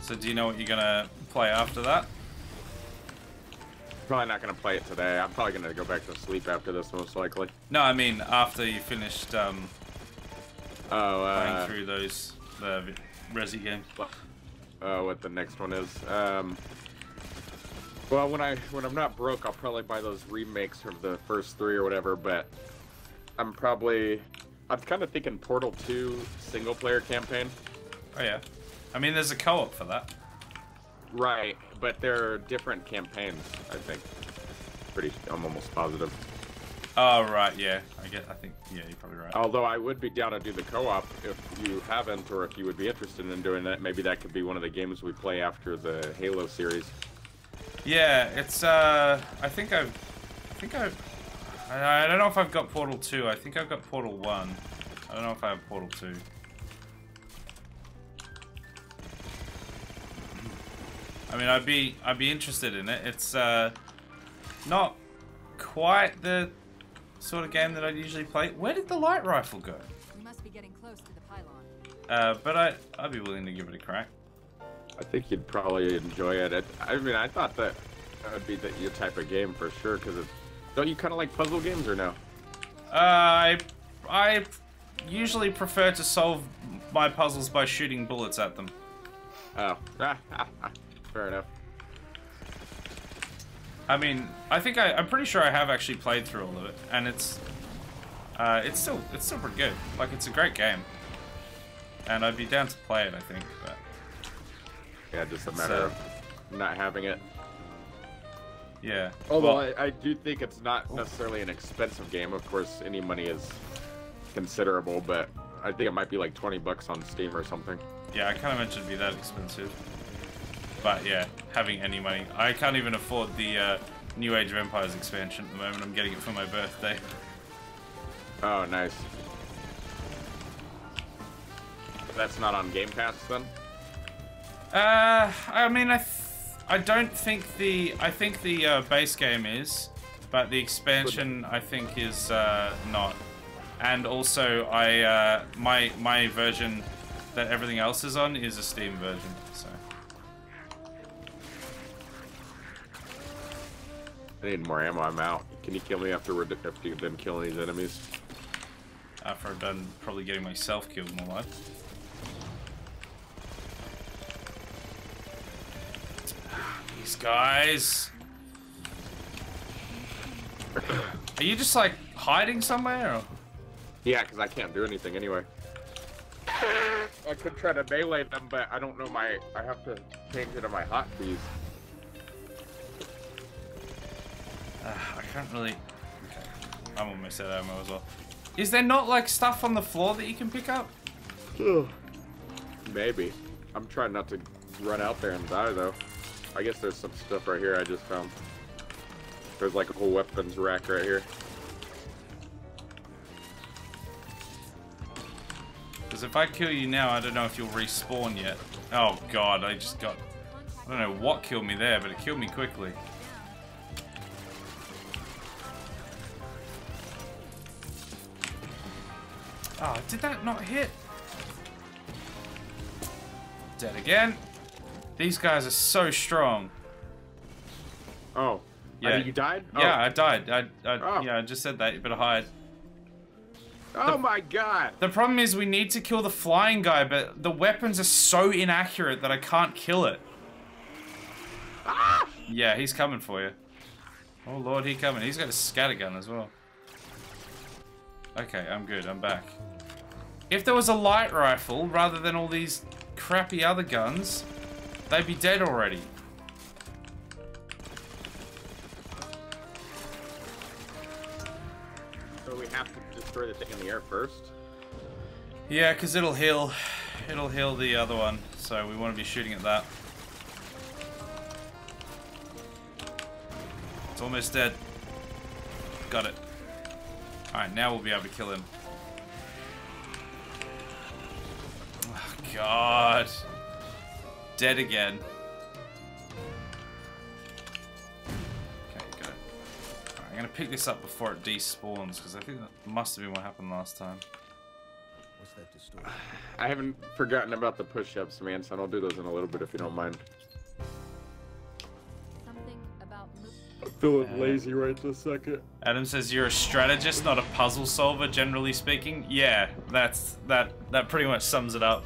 So do you know what you're gonna play after that? Probably not gonna play it today. I'm probably gonna go back to sleep after this, most likely. No, I mean after you finished playing Oh, through those Resi games. what the next one is. Well, when I'm not broke, I'll probably buy those remakes of the first three or whatever. But I'm kind of thinking Portal 2 single player campaign. Oh yeah. I mean, there's a co-op for that. Right, but they're different campaigns. I think. I'm almost positive. Oh right, yeah. I think yeah, you're probably right. Although I would be down to do the co-op if you haven't, or if you would be interested in doing that. Maybe that could be one of the games we play after the Halo series. Yeah, it's I don't know if I've got Portal 2. I think I've got Portal 1. I don't know if I have Portal 2. I mean, I'd be interested in it. It's not quite the sort of game that I'd usually play. Where did the light rifle go? We must be getting close to the pylon. But I'd be willing to give it a crack. I think you'd probably enjoy it. I mean, I thought that would be your type of game for sure. Because don't you kind of like puzzle games or no? I usually prefer to solve my puzzles by shooting bullets at them. Oh. Fair enough. I mean, I'm pretty sure I have actually played through all of it, and it's still pretty good. Like, it's a great game, and I'd be down to play it, I think. But yeah, just a matter of not having it. Yeah. Although well, I do think it's not necessarily an expensive game. Of course, any money is considerable, but I think it might be like 20 bucks on Steam or something. yeah, I kind of mentioned it'd be that expensive. But yeah, having any money, I can't even afford the New Age of Empires expansion at the moment. I'm getting it for my birthday. Oh, nice. That's not on Game Pass then? I mean, I don't think I think the base game is, but the expansion I think is not. And also, my version that everything else is on is a Steam version. So I need more ammo. I'm out. Can you kill me after you're done killing these enemies? after I'm done probably getting myself killed in my life. These guys. Are you just like hiding somewhere? Or? Yeah, because I can't do anything anyway. I could try to melee them, but I don't know I have to change it to my hotkeys. I can't really. Okay. I'm almost out of ammo as well. Is there not like stuff on the floor that you can pick up? Maybe. I'm trying not to run out there and die though. I guess there's some stuff right here I just found. There's like a whole weapons rack right here. Because if I kill you now, I don't know if you'll respawn yet. Oh god, I just got... I don't know what killed me there, but it killed me quickly. Oh, did that not hit? Dead again. These guys are so strong. Oh. Yeah. You died? Yeah, Oh. I died. Oh. Yeah, I just said that. You better hide. Oh my god! The problem is we need to kill the flying guy, but the weapons are so inaccurate that I can't kill it. Ah! Yeah, he's coming for you. Oh lord, he's coming. He's got a scattergun as well. Okay, I'm good. I'm back. If there was a light rifle rather than all these crappy other guns, they'd be dead already. So we have to destroy the thing in the air first? Yeah, because it'll heal the other one, so we want to be shooting at that. It's almost dead. Got it. Alright, now we'll be able to kill him. Oh, God. Dead again. Okay, go. Alright, I'm gonna pick this up before it despawns, because I think that must have been what happened last time. What's that distortion? I haven't forgotten about the push-ups, man, so I'll do those in a little bit if you don't mind. Something about I'm feeling lazy right this second. Adam says you're a strategist, not a puzzle solver, generally speaking. Yeah, that pretty much sums it up.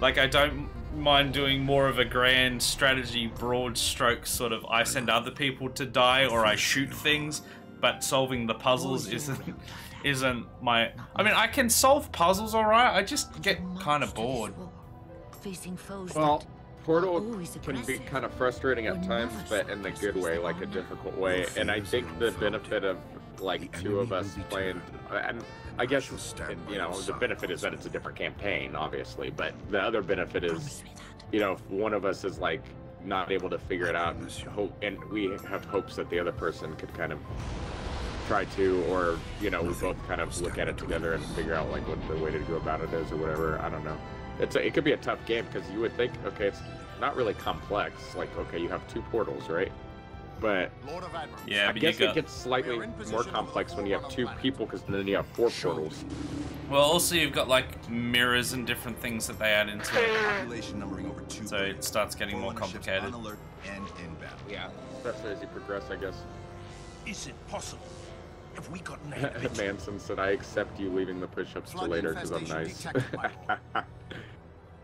Like, I don't mind doing more of a grand strategy, broad stroke sort of I send other people to die or I shoot things, but solving the puzzles isn't my... I mean, I can solve puzzles alright, I just get kind of bored. Facing foes Well, that Portal are always can be aggressive kind of frustrating or at times, never but in the good way, like a difficult way. And I think the benefit of like two of us playing, and I guess you know the benefit is that it's a different campaign, obviously. But the other benefit is, Promise me that. you know, if one of us is like not able to figure it out, and we have hopes that the other person could kind of try to, or you know, we both kind of look at it together and figure out like what the way to go about it is, or whatever. I don't know. It could be a tough game because you would think, okay, it's not really complex. Like, okay, you have two portals, right? But Lord of Admirals. Yeah, I but guess you it got... gets slightly more complex when you have two people, because then you have four portals. Well, also you've got like mirrors and different things that they add into it. Population numbering over 2 So it starts getting more Foreigner ships complicated. On alert and inbound. Yeah, especially as you progress, I guess. Is it possible? Have we gotten ahead of it? Manson said, "I accept you leaving the push-ups to Flood later because I'm infestation nice." detected,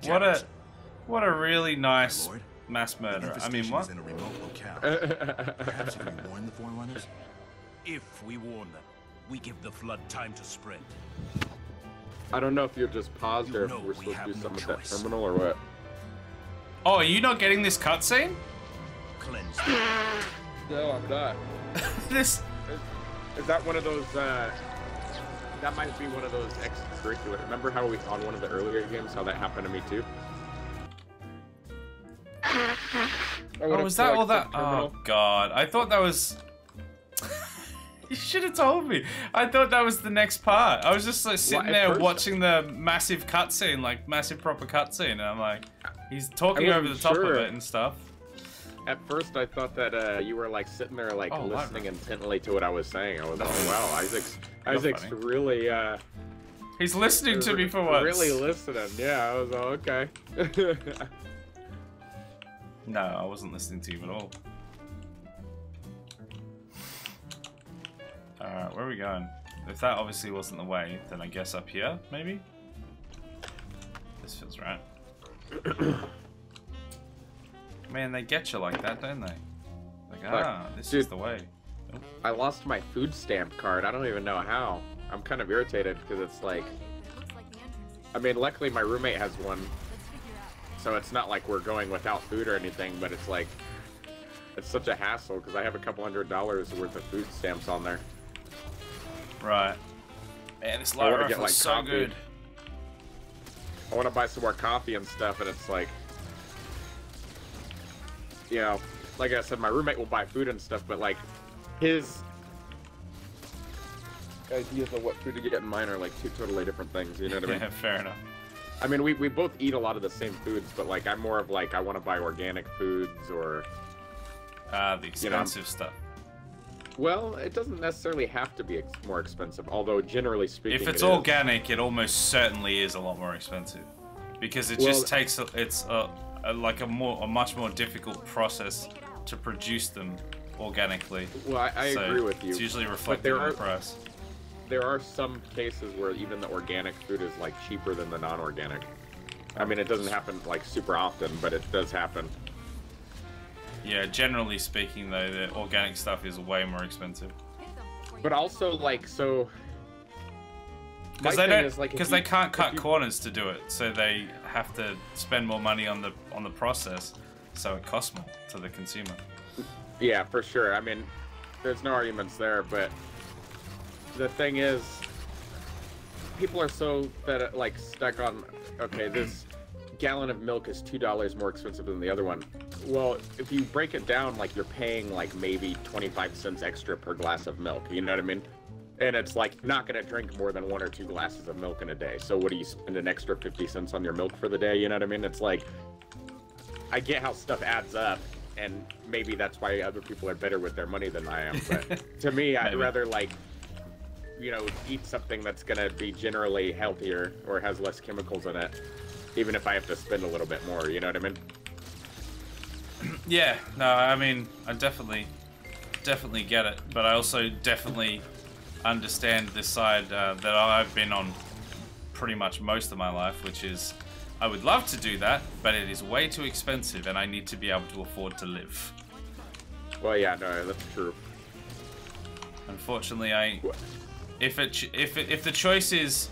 Mike. What a really nice Lord, mass murderer. I mean, infestation what? is in a remote locale. Perhaps if we warn the Forerunners? If we warn them, we give the flood time to spread. I don't know if you'll just pause You or if know we're we supposed to have do no some with that choice. terminal or what. Oh, are you not getting this cutscene? Cleanse. No, I'm not. This. Is that one of those, that might be one of those extracurricular. Remember how we, on one of the earlier games, how that happened to me too? Oh, was that all that? Oh, God. I thought that was... You should have told me. I thought that was the next part. I was just like sitting Well, at there first- watching the massive cutscene, like massive proper cutscene, and I'm like, he's talking I over the wasn't top of sure. it and stuff. At first, I thought that you were like sitting there, like Oh, listening right. intently to what I was saying. I was like, oh, wow, Isaac's funny. really, He's listening to me for once. really listening. Yeah, I was like, okay. No, I wasn't listening to you at all. Alright, where are we going? If that obviously wasn't the way, then I guess up here, maybe? This feels right. Man, they get you like that, don't they? Like, this is dude. the way. I lost my food stamp card. I don't even know how. I'm kind of irritated because it's like, It looks like the entrance is. I mean, luckily my roommate has one, Let's figure out. so it's not like we're going without food or anything, but it's like, it's such a hassle because I have a couple $100 worth of food stamps on there. Right. Man, this I light wanna rifle get, like, is so coffee. good. I want to buy some more coffee and stuff, and it's like, you know, like I said, my roommate will buy food and stuff, but like, his ideas of what food to get and mine are like two totally different things, you know what I mean? Yeah, fair enough. I mean, we both eat a lot of the same foods, but like, I'm more of like, I want to buy organic foods or, The expensive stuff. well, it doesn't necessarily have to be more expensive, although generally speaking, If it's it is. organic, it almost certainly is a lot more expensive, because it Well- just takes a much more difficult process to produce them organically. Well, I So agree with you. It's usually but reflected there in the are price. there are some cases where even the organic food is like cheaper than the non-organic. I mean, it doesn't happen like super often, but it does happen. Yeah, generally speaking, though, the organic stuff is way more expensive Hit them before you But also, like, so because my they thing don't is, like, if because you- they can't if cut you- corners to do it, so they have to spend more money on the process, so it costs more to the consumer. Yeah, for sure. I mean, there's no arguments there, but the thing is, people are so like stuck on, okay, this gallon of milk is $2 more expensive than the other one. Well, if you break it down, like, you're paying like maybe 25 cents extra per glass of milk, you know what I mean? And it's like, you're not gonna drink more than 1 or 2 glasses of milk in a day. So what do you spend an extra 50 cents on your milk for the day? You know what I mean? It's like, I get how stuff adds up, and maybe that's why other people are better with their money than I am. But to me, I'd Maybe. rather, like, you know, eat something that's gonna be generally healthier or has less chemicals in it, even if I have to spend a little bit more. You know what I mean? Yeah, no, I mean, I definitely get it, but I also definitely understand this side that I've been on pretty much most of my life, which is I would love to do that, but it is way too expensive, and I need to be able to afford to live. Well, yeah, no, that's true. Unfortunately, if the choice is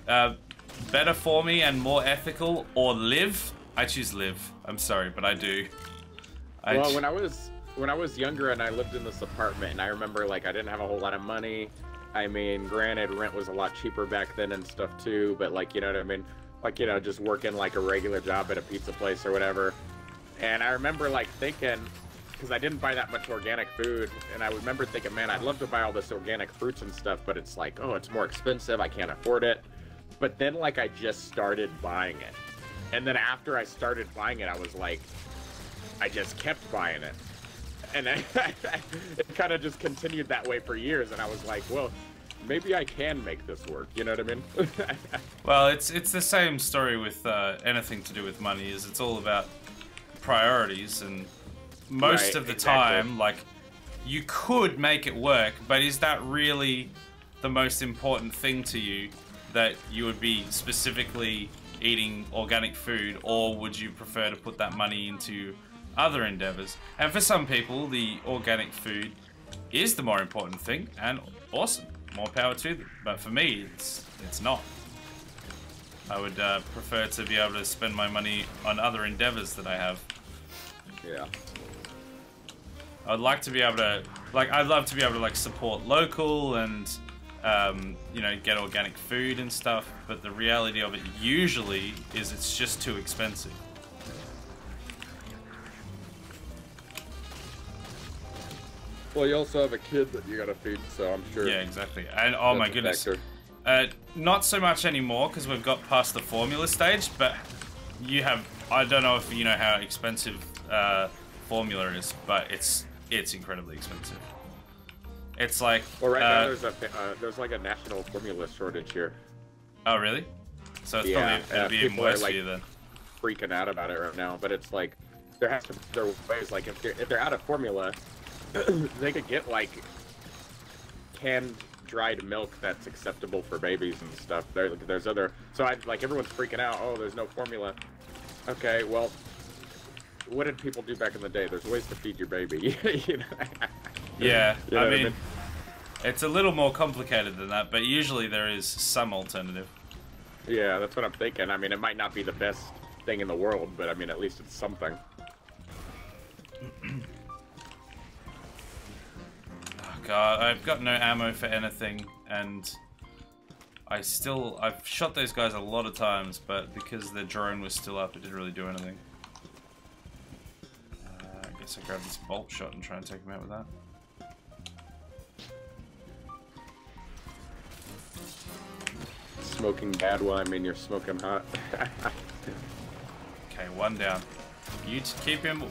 better for me and more ethical or live, I choose live. I'm sorry, but I do. Well, when I was younger and I lived in this apartment, and I remember, like, I didn't have a whole lot of money. I mean, granted, rent was a lot cheaper back then and stuff too, but, like, you know what I mean? Like, you know, just working like a regular job at a pizza place or whatever. And I remember, like, thinking, because I didn't buy that much organic food, and I remember thinking, man, I'd love to buy all this organic fruits and stuff, but it's like, oh, it's more expensive, I can't afford it. But then, like, I just started buying it. And then after I started buying it, I was like, I just kept buying it. And then it kind of just continued that way for years, and I was like, well, maybe I can make this work, you know what I mean? Well, it's the same story with anything to do with money. Is it's all about priorities, and most Right, of the exactly. time, like, you could make it work, but is that really the most important thing to you that you would be specifically eating organic food, or would you prefer to put that money into other endeavors? And for some people, the organic food is the more important thing, and awesome, more power to them. But for me, it's not. I would prefer to be able to spend my money on other endeavors that I have. Yeah. I'd like to be able to, like, I'd love to be able to, like, support local and, you know, get organic food and stuff, but the reality of it usually is it's just too expensive. Well, you also have a kid that you gotta feed, so I'm sure. Yeah, exactly. And, oh my goodness. Not so much anymore, because we've got past the formula stage, but you have, I don't know if you know how expensive formula is, but it's incredibly expensive. It's like... Well, right now there's like a national formula shortage here. Oh, really? So it's probably it'll be even worse for you then. Freaking out about it right now, but it's like there are ways, like if they're out of formula, they could get like canned dried milk that's acceptable for babies and stuff. There's other, so like everyone's freaking out. Oh, there's no formula. Okay, well, what did people do back in the day? There's ways to feed your baby. You know? Yeah, you know I mean, what it's a little more complicated than that, but usually there is some alternative. Yeah, that's what I'm thinking. I mean, it might not be the best thing in the world, but I mean, at least it's something. Oh god, I've got no ammo for anything, and I've shot those guys a lot of times, but because the drone was still up, it didn't really do anything. I guess I grab this bolt shot and try and take him out with that. Smoking bad, well, I mean, you're smoking hot. Okay, one down. You keep him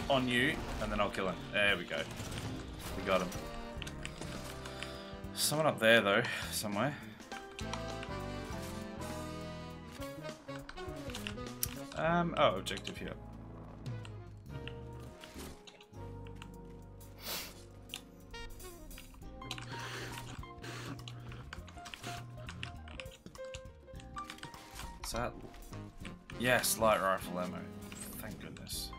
on you, and then I'll kill him. There we go. We got him. Someone up there, though, somewhere. Oh, objective here. Is that... Yes, light rifle ammo. Thank goodness.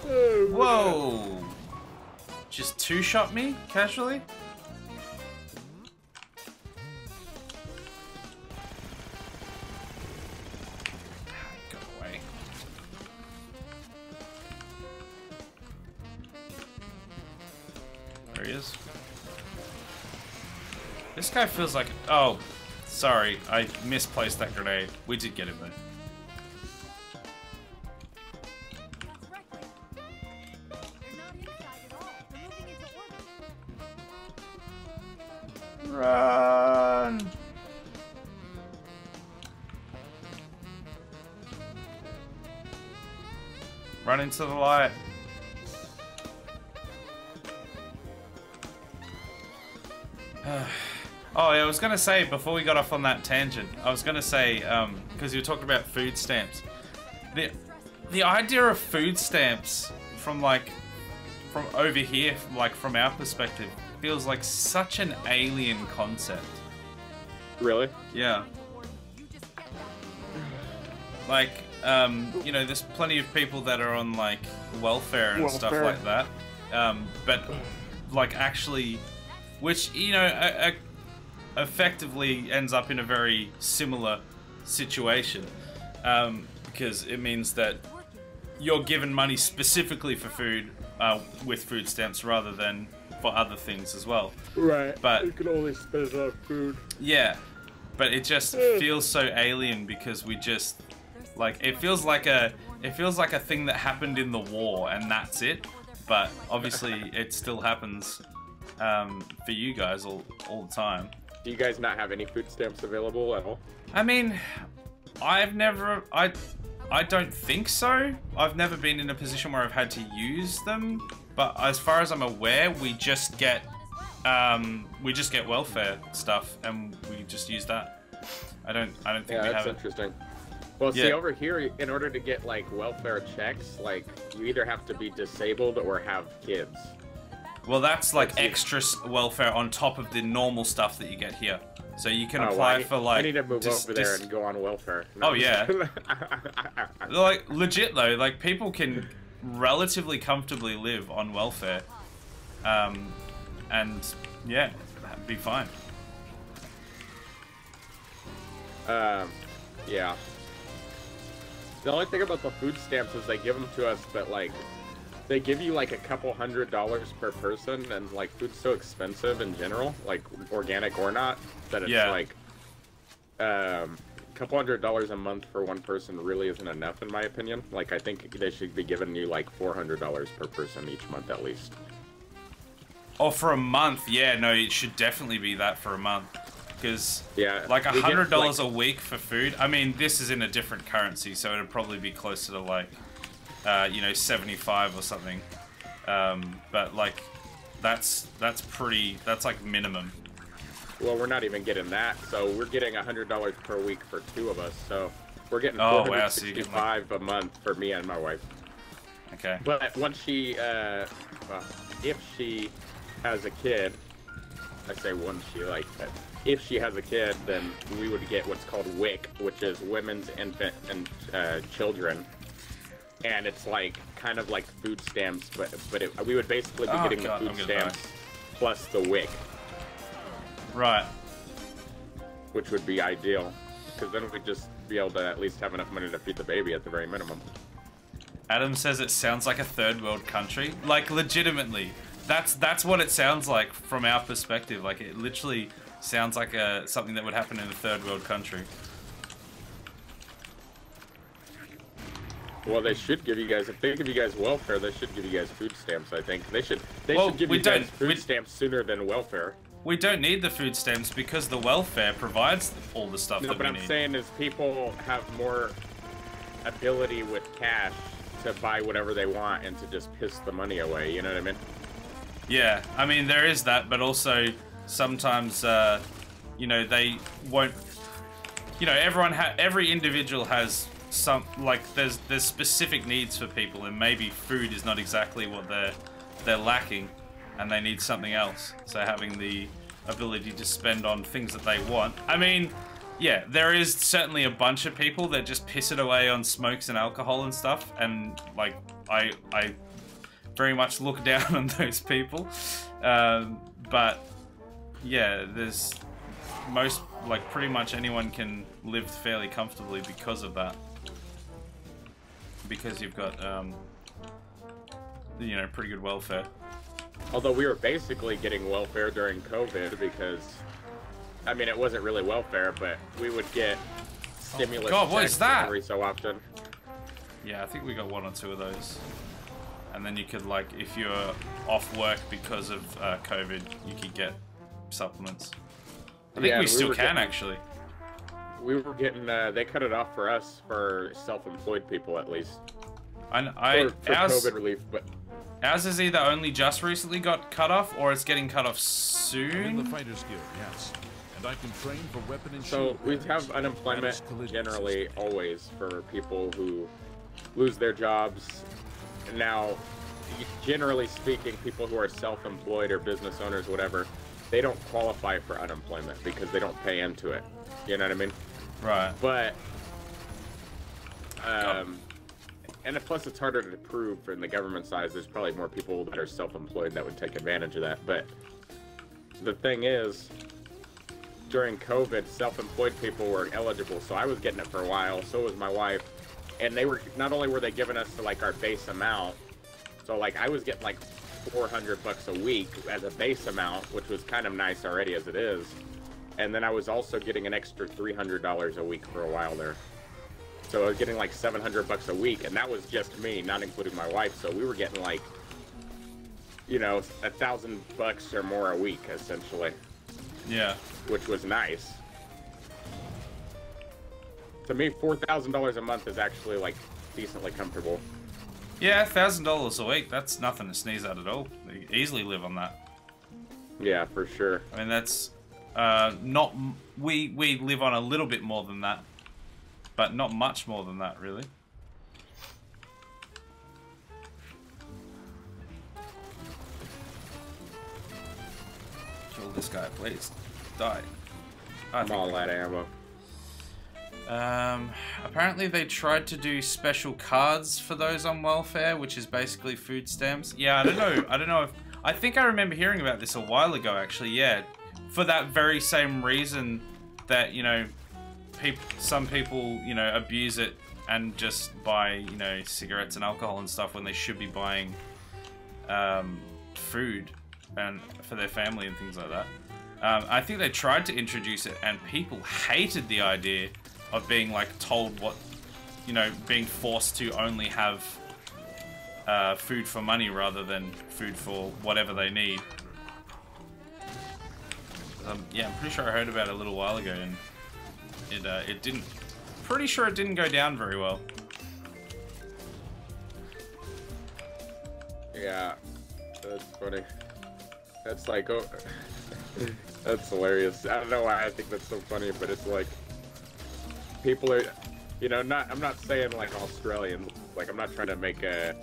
Whoa! Just two-shot me, casually? Go away. There he is. This guy feels like... Oh, sorry. I misplaced that grenade. We did get him, though. Run! Run into the light. Oh, yeah, I was going to say, before we got off on that tangent, I was going to say, because you were talking about food stamps, the idea of food stamps from over here, like from our perspective, feels like such an alien concept. Really? Yeah. Like, you know, there's plenty of people that are on, like, welfare and stuff like that. But, like, actually, which, you know, effectively ends up in a very similar situation. Because it means that you're given money specifically for food with food stamps rather than for other things as well. Right. But you can only spend it on food. Yeah. But it just feels so alien because we just like it feels like a thing that happened in the war and that's it. But obviously it still happens for you guys all the time. Do you guys not have any food stamps available at all? I mean, I don't think so. I've never been in a position where I've had to use them. But as far as I'm aware, we just get welfare stuff, and we just use that. I don't think we have it. Yeah, that's interesting. Well, see, over here, in order to get like welfare checks, like you either have to be disabled or have kids. Well, that's like extra welfare on top of the normal stuff that you get here. So you can Oh, well, apply for like. I need to move over there and go on welfare. No, Oh yeah. Like legit though, like people can relatively comfortably live on welfare, and yeah, that'd be fine. Yeah. The only thing about the food stamps is they give them to us, but like, they give you like a couple $100s per person, and like food's so expensive in general, like organic or not, that it's like, couple $100s a month for one person really isn't enough in my opinion. Like I think they should be giving you like $400 per person each month at least. Oh, for a month? Yeah, no, it should definitely be that for a month. Because, yeah, like, $100 a week for food. I mean, this is in a different currency, so it'd probably be closer to, like, you know, 75 or something. But, like, that's like, minimum. Well, we're not even getting that, so we're getting $100 per week for 2 of us, so we're getting $465 wow, so like... a month for me and my wife. Okay. But once she, well, if she has a kid, I say once she, like, if she has a kid, then we would get what's called WIC, which is Women's Infant and Children, and it's like kind of like food stamps, but we would basically be getting the food stamps plus the WIC. Right. Which would be ideal, because then we'd just be able to at least have enough money to feed the baby at the very minimum. Adam says it sounds like a third world country. Like, legitimately. That's what it sounds like from our perspective. Like, it literally sounds like something that would happen in a third world country. Well, they should give you guys, if they give you guys welfare, they should give you guys food stamps, I think. They should give you guys food stamps sooner than welfare. We don't need the food stamps because the welfare provides all the stuff that we need. No, but I'm saying is people have more ability with cash to buy whatever they want and to just piss the money away, you know what I mean? Yeah, I mean, there is that, but also sometimes, you know, they won't, you know, every individual has some, like, there's specific needs for people, and maybe food is not exactly what they're lacking, and they need something else. So having the ability to spend on things that they want. I mean, yeah, there is certainly a bunch of people that just piss it away on smokes and alcohol and stuff, and, like, I very much look down on those people. But yeah, there's like, pretty much anyone can live fairly comfortably because of that. Because you've got, you know, pretty good welfare. Although we were basically getting welfare during COVID because, I mean, it wasn't really welfare, but we would get stimulus checks every so often. Yeah, I think we got 1 or 2 of those. And then you could, like, if you're off work because of COVID, you could get supplements. I think we still can, actually. We were getting, they cut it off for us, for self-employed people at least. For COVID relief, but... Ours is either only just recently got cut off, or it's getting cut off soon. I'm in the Fighters Guild, yes. And I can train for weapon and shield. So we have unemployment generally always for people who lose their jobs. Now, generally speaking, people who are self-employed or business owners, whatever, they don't qualify for unemployment because they don't pay into it. You know what I mean? Right. But, and plus it's harder to prove in the government side. There's probably more people that are self-employed that would take advantage of that. But the thing is, during COVID, self-employed people were eligible. So I was getting it for a while. So was my wife. And they were, not only were they giving us like our base amount, so like I was getting like $400 a week as a base amount, which was kind of nice already as it is. And then I was also getting an extra $300 a week for a while there. So I was getting like $700 a week, and that was just me, not including my wife. So we were getting like, you know, $1,000 or more a week essentially. Yeah. Which was nice. To me, $4,000 a month is actually like decently comfortable. Yeah, $1,000 a week, that's nothing to sneeze at all. You easily live on that. Yeah, for sure. I mean, that's not, we live on a little bit more than that, but not much more than that, really. Kill this guy, please. Die. I'm all out of ammo. Apparently they tried to do special cards for those on welfare, which is basically food stamps. Yeah, I don't know. I don't know if... I think I remember hearing about this a while ago, actually, yeah. For that very same reason that, you know, some people, you know, abuse it and just buy, you know, cigarettes and alcohol and stuff when they should be buying food and for their family and things like that. I think they tried to introduce it and people hated the idea of being like told what, you know, being forced to only have food for money rather than food for whatever they need. Yeah, I'm pretty sure I heard about it a little while ago, and it didn't. Pretty sure it didn't go down very well. Yeah, that's funny. That's like, oh, that's hilarious. I don't know why I think that's so funny, but it's like people are, you know, not. I'm not saying like Australian. Like I'm not trying to make a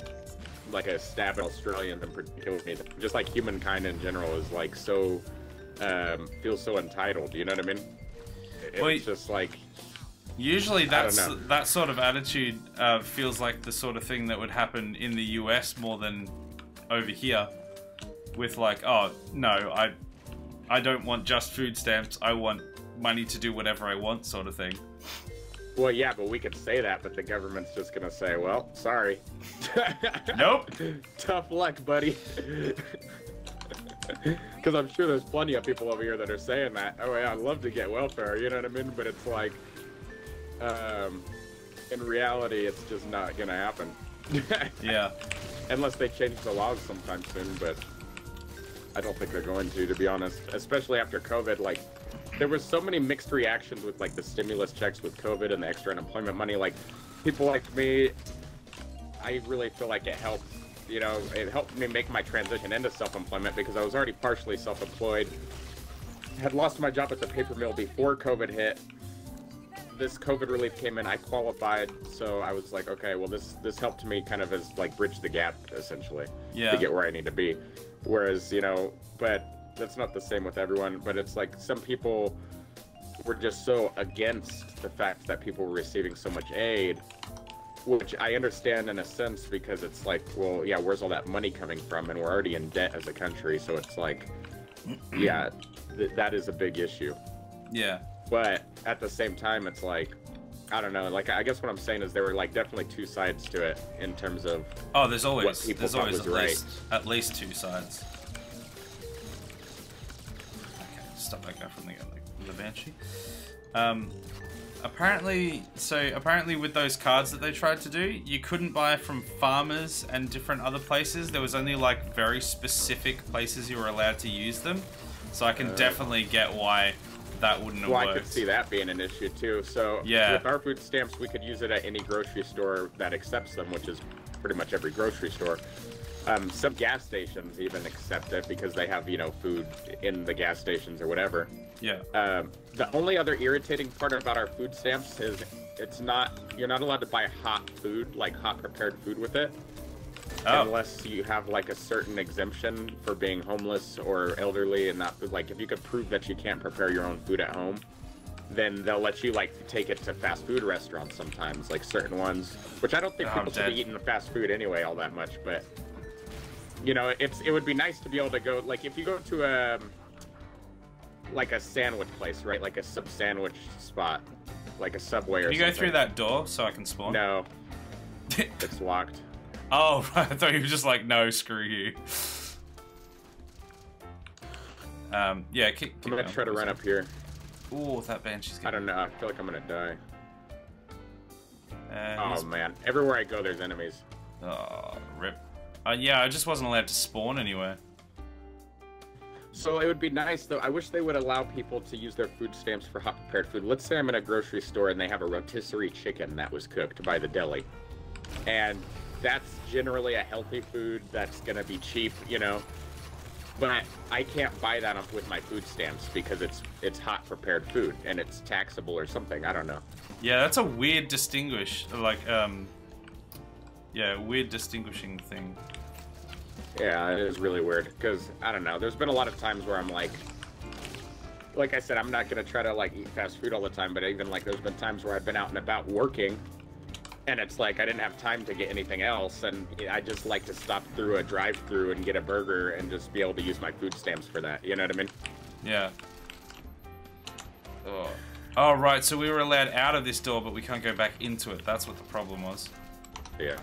stab at Australians in particular. Just like humankind in general is like so. Feels so entitled, you know what I mean? It's just like... Usually that sort of attitude feels like the sort of thing that would happen in the US more than over here. With like, oh, no, I don't want just food stamps, I want money to do whatever I want sort of thing. Well, yeah, but we could say that, but the government's just gonna say, well, sorry. Nope. Tough luck, buddy. Because I'm sure there's plenty of people over here that are saying that. Oh yeah, I'd love to get welfare, you know what I mean? But it's like, in reality, it's just not gonna happen. Yeah. Unless they change the laws sometime soon, but I don't think they're going to be honest. Especially after COVID, like, there was so many mixed reactions with like the stimulus checks with COVID and the extra unemployment money. Like, people like me, I really feel like it helped. You know, it helped me make my transition into self-employment because I was already partially self-employed. Had lost my job at the paper mill before COVID hit. This COVID relief came in, I qualified, so I was like, okay, well this helped me kind of as like bridge the gap essentially to get where I need to be. Whereas, you know, but that's not the same with everyone, but it's like some people were just so against the fact that people were receiving so much aid. Which I understand in a sense because it's like, well, yeah, where's all that money coming from? And we're already in debt as a country, so it's like, yeah, that is a big issue. Yeah. But at the same time, it's like, I don't know. Like, I guess what I'm saying is there were like definitely two sides to it in terms of there's always what people there's thought always was at least two sides. Okay, stop that guy from the Banshee. Apparently with those cards that they tried to do, you couldn't buy from farmers and different other places. There was only like very specific places you were allowed to use them. So I can definitely get why that wouldn't have worked. I could see that being an issue too. So yeah, with our food stamps, we could use it at any grocery store that accepts them, which is pretty much every grocery store. Some gas stations even accept it because they have, you know, food in the gas stations or whatever. Yeah. The only other irritating part about our food stamps is you're not allowed to buy hot food, like hot prepared food with it. Unless you have like a certain exemption for being homeless or elderly and not, like, if you could prove that you can't prepare your own food at home, then they'll let you like take it to fast food restaurants sometimes, like certain ones, which I don't think people should be eating fast food anyway all that much, but you know, it would be nice to be able to go, like, if you go to a sandwich place, right? Like a sub sandwich spot, like a Subway or something. Can you go through that door so I can spawn? No. It's locked. Oh, I thought you were just like, no, screw you. Yeah, keep I'm gonna try to run up here. Ooh, that Banshee's I don't know, I feel like I'm gonna die. Oh man, everywhere I go there's enemies. Oh, rip. Yeah, I just wasn't allowed to spawn anywhere. So it would be nice, though. I wish they would allow people to use their food stamps for hot prepared food. Let's say I'm in a grocery store and they have a rotisserie chicken that was cooked by the deli. And that's generally a healthy food that's going to be cheap, you know. But I can't buy that with my food stamps because it's hot prepared food and it's taxable or something. I don't know. Yeah, that's a weird weird distinguishing thing. Yeah, it is really weird because I don't know. There's been a lot of times where I'm like like I said, I'm not gonna try to like eat fast food all the time, but even like there's been times where I've been out and about working, and it's like I didn't have time to get anything else, and I just like to stop through a drive-through and get a burger and just be able to use my food stamps for that. You know what I mean? Yeah. Oh. Oh, right, so we were allowed out of this door, but we can't go back into it. That's what the problem was. Yeah.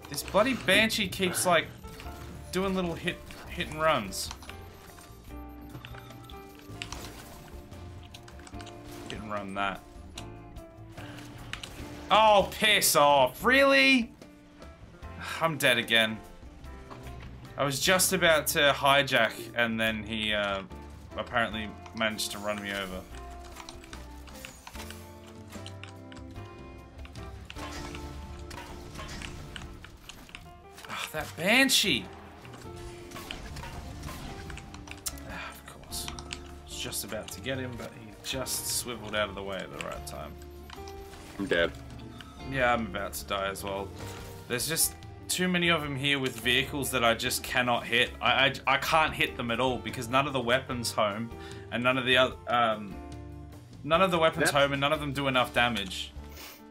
This bloody Banshee keeps, like, doing little hit and runs. Hit and run that. Oh, piss off. Really? I'm dead again. I was just about to hijack, and then he, apparently managed to run me over. Oh, that Banshee! Ah, of course. I was just about to get him, but he just swiveled out of the way at the right time. I'm dead. Yeah, I'm about to die as well. There's just too many of them here with vehicles that I just cannot hit. I can't hit them at all because none of the weapons home, and none of the other none of the weapons home, and none of them do enough damage.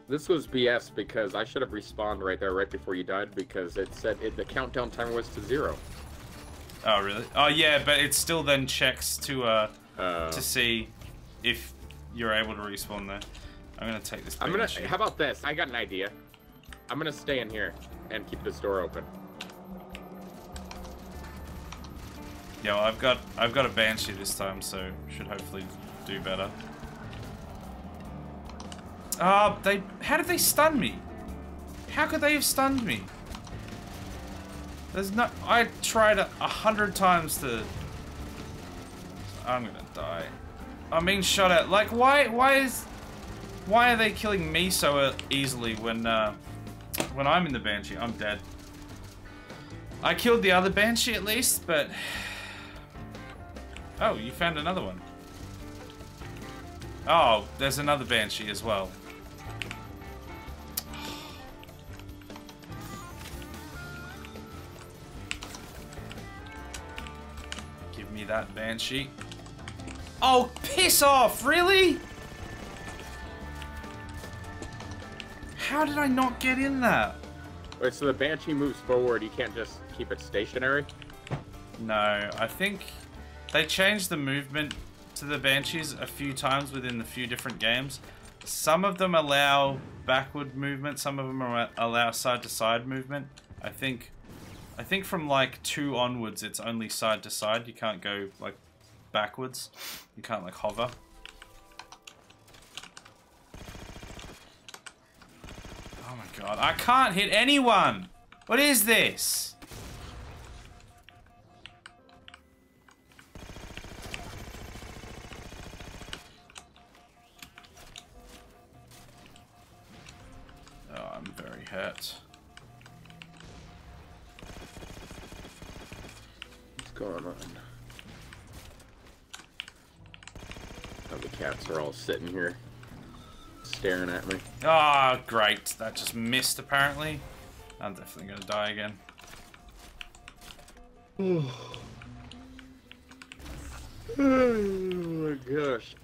This was BS because I should have respawned right there, right before you died, because it said the countdown timer was to 0. Oh really? Oh yeah, but it still then checks to see if you're able to respawn there. I'm gonna take this. How about this? I got an idea. I'm gonna stay in here and keep this door open. Yeah, well, I've got a Banshee this time, so should hopefully do better. How did they stun me? How could they have stunned me? I tried 100 times to... I'm gonna die. I'm being shot at. Like, why are they killing me so easily when I'm in the Banshee? I'm dead. I killed the other Banshee at least, but... Oh, you found another one. Oh, there's another Banshee as well. Give me that Banshee. Oh, piss off! Really? How did I not get in that? Wait, so the Banshee moves forward, you can't just keep it stationary? No, I think they changed the movement to the Banshees a few times within the few different games. Some of them allow backward movement, some of them allow side-to-side movement. I think from like 2 onwards, it's only side-to-side. You can't go like backwards. You can't like hover. Oh my god, I can't hit anyone! What is this? Oh, I'm very hurt. What's going on? Oh, the cats are all sitting here, staring at me. Ah, oh, great. That just missed, apparently. I'm definitely gonna die again. Oh my gosh.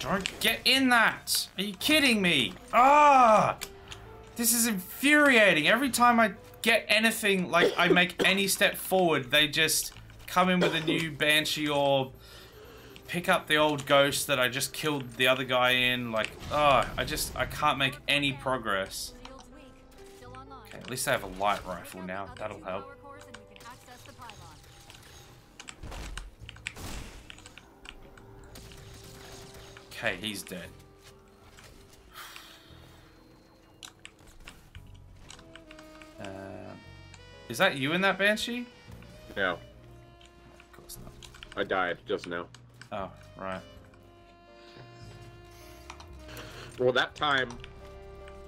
Don't get in that! Are you kidding me? Ah! This is infuriating. Every time I get anything, like I make any step forward, they just come in with a new Banshee or pick up the old ghost that I just killed the other guy in. Like, oh, I can't make any progress. Okay, at least I have a light rifle now. That'll help. Okay, he's dead. Is that you in that Banshee? No. Of course not. I died just now. Oh, right. Well, that time,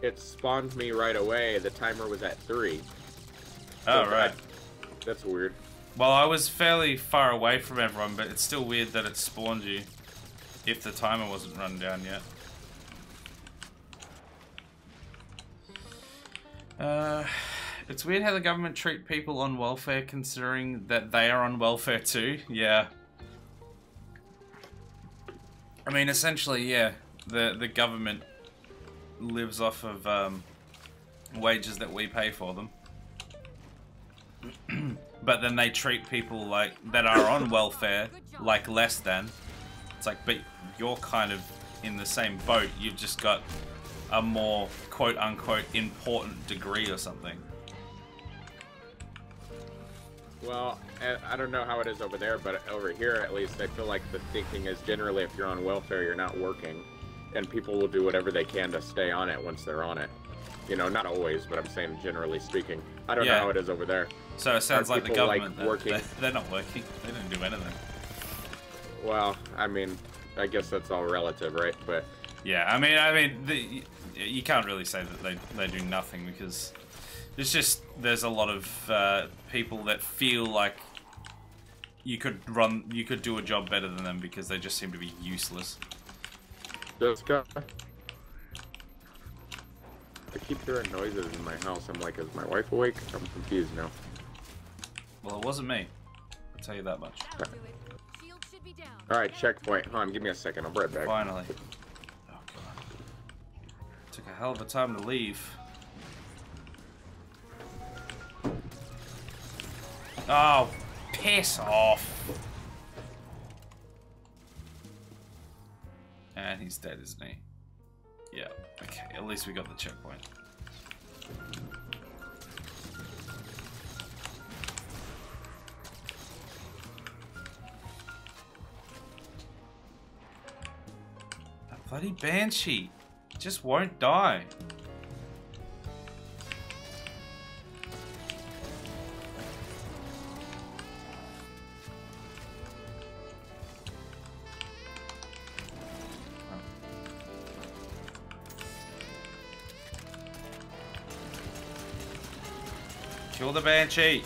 it spawned me right away. The timer was at 3. Oh, So right. That's weird. Well, I was fairly far away from everyone, but it's still weird that it spawned you if the timer wasn't run down yet. It's weird how the government treat people on welfare considering that they are on welfare too. Yeah. I mean, essentially, yeah, the government lives off of wages that we pay for them. But then they treat people like that are on welfare like less than. It's like, but you're kind of in the same boat. You've just got a more quote-unquote important degree or something. Well, I don't know how it is over there, but over here at least, I feel like the thinking is generally if you're on welfare, you're not working, and people will do whatever they can to stay on it once they're on it. You know, not always, but I'm saying generally speaking. I don't know how it is over there. So it sounds like the government, like working? They're not working. They don't do anything. Well, I mean, I guess that's all relative, right? But yeah, I mean, you can't really say that they do nothing because there's a lot of people that feel like you could do a job better than them because they just seem to be useless. Jessica, I keep hearing noises in my house. I'm like, is my wife awake? I'm confused now. Well, it wasn't me. I'll tell you that much. Alright, checkpoint. Hold on, give me a second. I'll be right back. Finally. Oh, God. Took a hell of a time to leave. Oh, piss off. And he's dead, isn't he? Yeah. Okay, at least we got the checkpoint. That bloody banshee just won't die. Kill the banshee.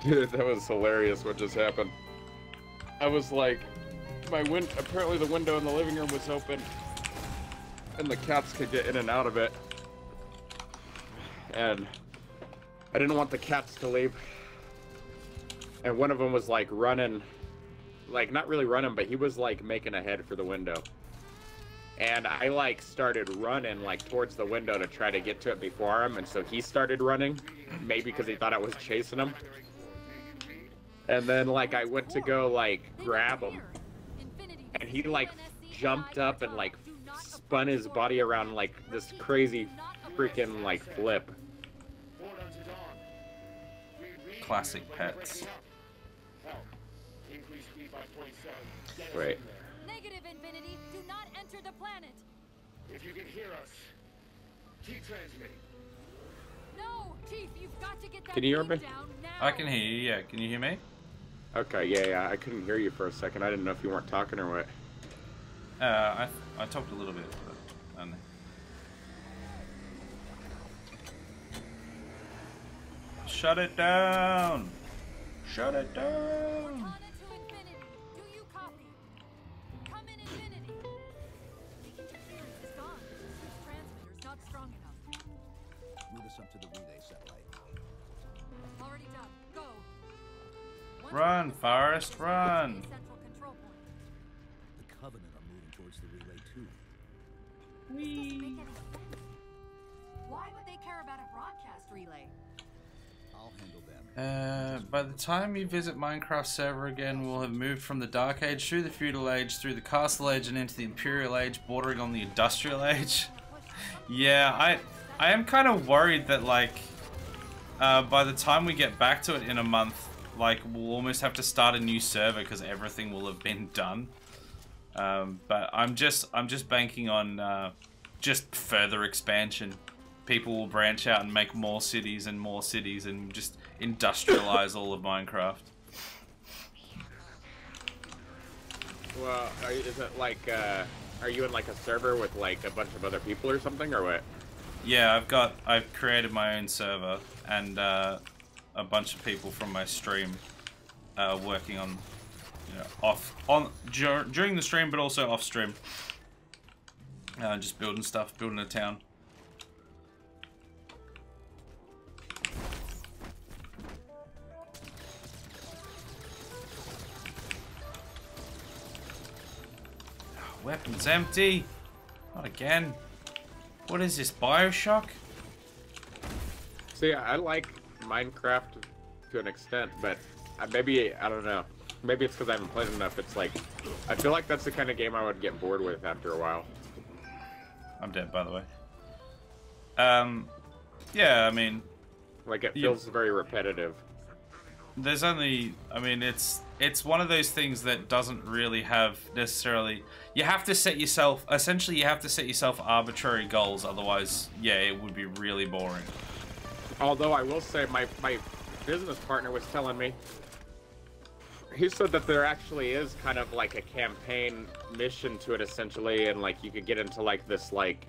Dude, that was hilarious what just happened. I was like, apparently the window in the living room was open and the cats could get in and out of it. And I didn't want the cats to leave. And one of them was like running, like not really running, but he was like making a head for the window. And I like started running like towards the window to try to get to it before him, and so he started running, maybe because he thought I was chasing him. And then like I went to go like grab him, and he like jumped up and like spun his body around like this crazy freaking like flip. Classic pets. Wait. Negative, Infinity. Do not enter the planet. If you can hear us, keep transmitting. No, Chief, you've got to get that Can you hear beam me? down now. I can hear you, yeah. Can you hear me? Okay, yeah, I couldn't hear you for a second. I didn't know if you weren't talking or what. I talked a little bit, but I don't know. Shut it down! Shut it down! Cortana to Infinity. Do you copy? Come in, Infinity. The interference is gone. This transmitter's not strong enough. Move us up to the relay satellite. Already done. Go. Once Run, we're in Forrest, the run! central control point. The Covenant are moving towards the relay too. This doesn't make any sense. Why would they care about a broadcast relay? I'll handle them. By the time you visit Minecraft server again, we'll have moved from the Dark Age through the Feudal Age, through the Castle Age, and into the Imperial Age, bordering on the Industrial Age. Yeah, I am kind of worried that, like, by the time we get back to it in a month, like, we'll almost have to start a new server because everything will have been done. But I'm just banking on just further expansion. People will branch out and make more cities and just industrialize all of Minecraft. Well, is it like, are you in like a server with like a bunch of other people or something, or what? Yeah, I've created my own server and a bunch of people from my stream working on, during the stream, but also off stream. Just building stuff, building a town. Weapons empty. Not again. What is this, BioShock? See, I like Minecraft to an extent, but maybe, I don't know. Maybe it's because I haven't played enough. It's like, I feel like that's the kind of game I would get bored with after a while. I'm dead, by the way. Yeah, I mean... Like, it feels very repetitive. There's only... I mean, it's one of those things that doesn't really have necessarily... You have to set yourself... Essentially, you have to set yourself arbitrary goals, otherwise, yeah, it would be really boring. Although, I will say, my business partner was telling me, he said that there actually is kind of like a campaign mission to it, essentially, and like you could get into like this like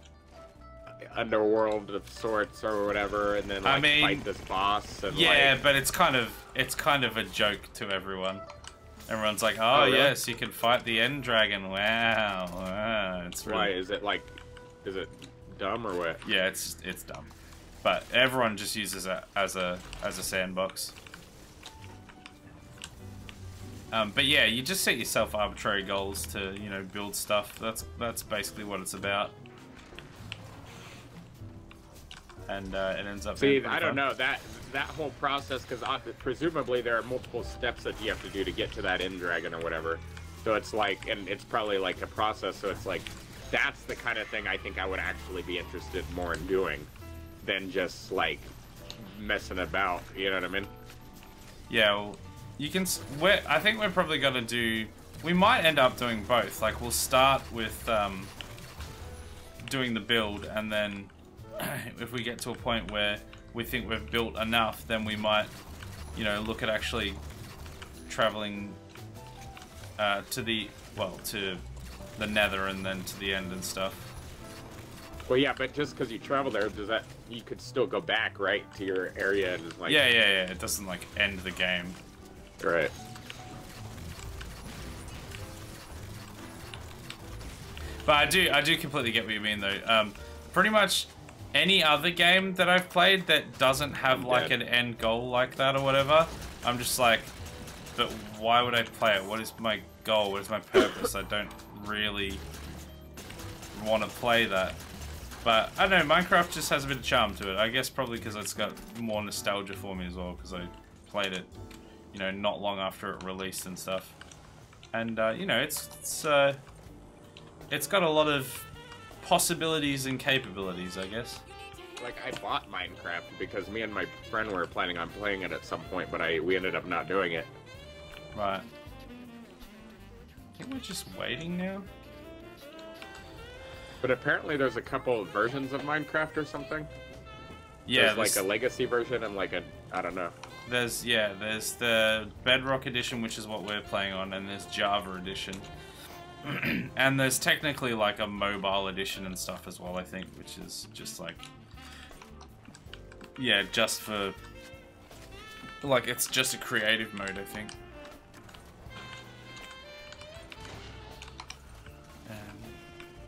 underworld of sorts or whatever, and then like fight this boss. And, yeah, like... but it's kind of a joke to everyone. Everyone's like, oh, really? yes, you can fight the End Dragon. Wow, it's really... Why is it like? Is it dumb or what? Yeah, it's dumb, but everyone just uses it as a sandbox. But yeah, you just set yourself arbitrary goals to, you know, build stuff. That's basically what it's about. And it ends up being pretty I don't fun. know that whole process, because presumably there are multiple steps that you have to do to get to that End Dragon or whatever. So it's like, and it's probably like a process. So it's like, that's the kind of thing I think I would actually be interested more in doing than just like messing about. You know what I mean? Yeah. Well, you can. I think we're probably gonna do. We might end up doing both. Like we'll start with doing the build, and then if we get to a point where we think we've built enough, then we might, you know, look at actually traveling to the Nether and then to the end and stuff. Well, yeah, but just because you travel there, does that you could still go back right to your area and like? Yeah. It doesn't like end the game. Right. But I do completely get what you mean though. Pretty much any other game that I've played that doesn't have like an end goal like that or whatever, I'm just like, but why would I play it? What is my goal? What is my purpose? I don't really want to play that. But I don't know, Minecraft just has a bit of charm to it. I guess probably because it's got more nostalgia for me as well, because I played it, you know, not long after it released and stuff. And you know, it's got a lot of possibilities and capabilities, I guess. Like I bought Minecraft because me and my friend were planning on playing it at some point, but we ended up not doing it. Right. I think we're just waiting now. But apparently there's a couple of versions of Minecraft or something. Yeah, there's like a legacy version and like a, I don't know. There's the Bedrock edition, which is what we're playing on, and there's Java edition. And there's technically like a mobile edition and stuff as well, I think, which is just like, yeah, just for, like, it's just a creative mode, I think.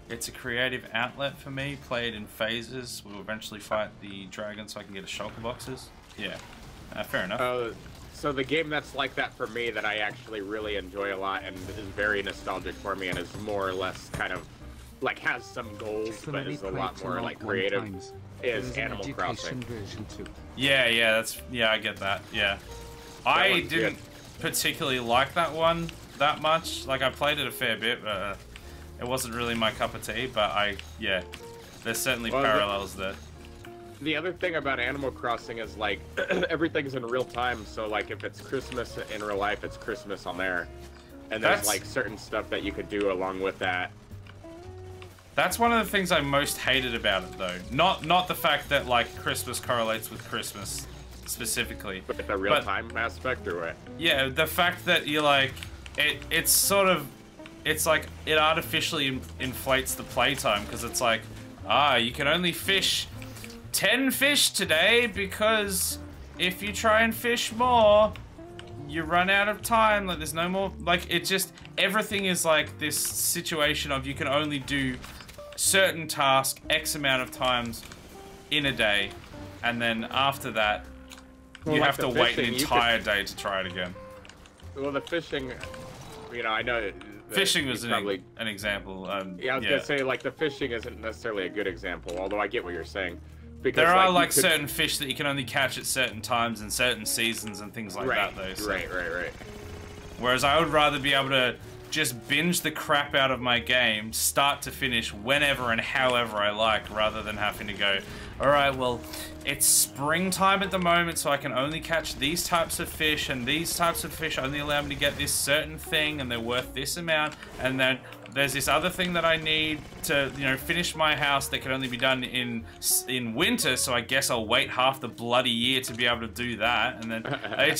It's a creative outlet for me, play it in phases. We'll eventually fight the dragon so I can get a shulker boxes. Yeah, fair enough. So the game that's like that for me, that I actually really enjoy a lot and is very nostalgic for me and is more or less kind of like has some goals but is a lot more like creative, is Animal Crossing. Yeah, I get that. Yeah, I didn't particularly like that one that much. Like I played it a fair bit, but it wasn't really my cup of tea. But yeah, there's certainly parallels there. The other thing about Animal Crossing is like everything's in real time, so like if it's Christmas in real life, it's Christmas on there, and there's like certain stuff that you could do along with that. That's one of the things I most hated about it, though. Not the fact that like Christmas correlates with Christmas specifically, but the real time aspect, or what? Yeah, the fact that you're like it's sort of, it's like it artificially inflates the playtime, because it's like, you can only fish 10 fish today, because if you try and fish more, you run out of time. Like, there's no more. Like, it just, everything is like this situation of you can only do certain task X amount of times in a day, and then after that, Well, you like have to the wait an fishing, you entire day to try it again. Well, the fishing, you know, I know that Fishing was you probably, an example. yeah, I was gonna say, like, the fishing isn't necessarily a good example, although I get what you're saying. Because, there are like you could- certain fish that you can only catch at certain times and certain seasons and things like right, that, though. So. Right. Whereas I would rather be able to just binge the crap out of my game, start to finish, whenever and however I like, rather than having to go, alright, well, it's springtime at the moment, so I can only catch these types of fish, and these types of fish only allow me to get this certain thing, and they're worth this amount, and then there's this other thing that I need to, you know, finish my house that can only be done in winter, so I guess I'll wait half the bloody year to be able to do that, and then I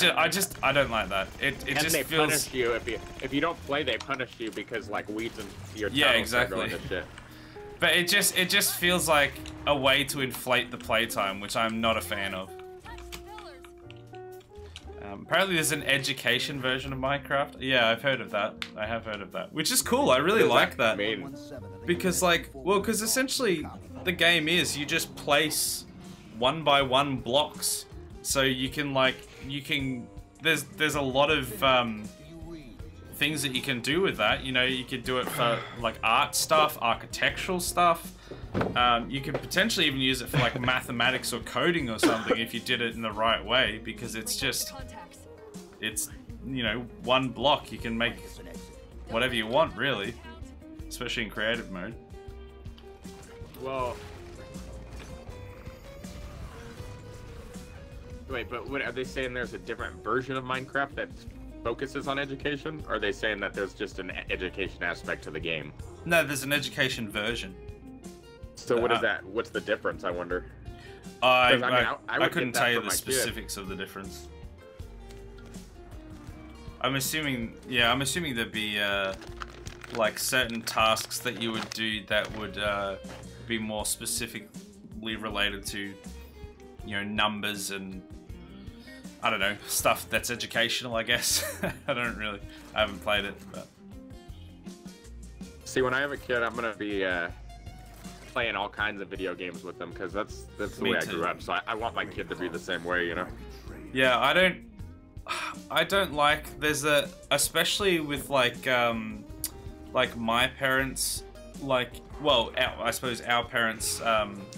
don't like that. It And just they feels... punish you if you don't play. They punish you because like weeds in your Yeah, tunnels exactly. are going to shit. But it just feels like a way to inflate the playtime, which I'm not a fan of. Apparently there's an education version of Minecraft. Yeah, I've heard of that. I have heard of that. Which is cool. I really like that. mean? Because like, well, because essentially the game is you just place 1 by 1 blocks. So you can like, there's a lot of things that you can do with that. You know, you could do it for like art stuff, architectural stuff. You could potentially even use it for like mathematics or coding or something if you did it in the right way, because it's just, it's, you know, 1 block. You can make whatever you want, really, especially in creative mode. Well, wait, but what are they saying? There's a different version of Minecraft that focuses on education? Or are they saying that there's just an education aspect to the game? No, there's an education version. So what is that? What's the difference, I wonder? I would couldn't get that tell you for the my kid. specifics of the difference. I'm assuming, yeah, I'm assuming there'd be like certain tasks that you would do that would be more specifically related to, you know, numbers and, I don't know, stuff that's educational, I guess. I haven't played it, but. See, when I have a kid, I'm gonna be playing all kinds of video games with them, because that's the Me way too. I grew up. So I want my kid to be the same way, you know. Yeah, I don't like, there's especially with like my parents, like, well, I suppose our parents'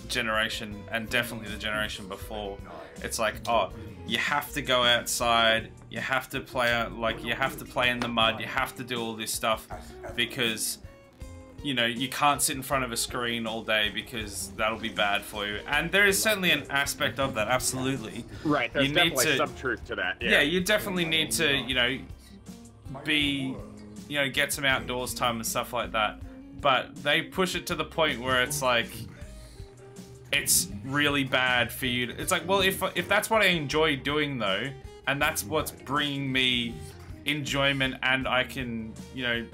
generation, and definitely the generation before, it's like, oh, you have to go outside, you have to play out, like, you have to play in the mud, you have to do all this stuff, because, you know, you can't sit in front of a screen all day because that'll be bad for you. And there is certainly an aspect of that, absolutely. Right, there's You need definitely to- some truth to that. Yeah, you definitely need to, you know, get some outdoors time and stuff like that. But they push it to the point where it's like, it's really bad for you. It's like, well, if that's what I enjoy doing though, and that's what's bringing me enjoyment, and I can, you know,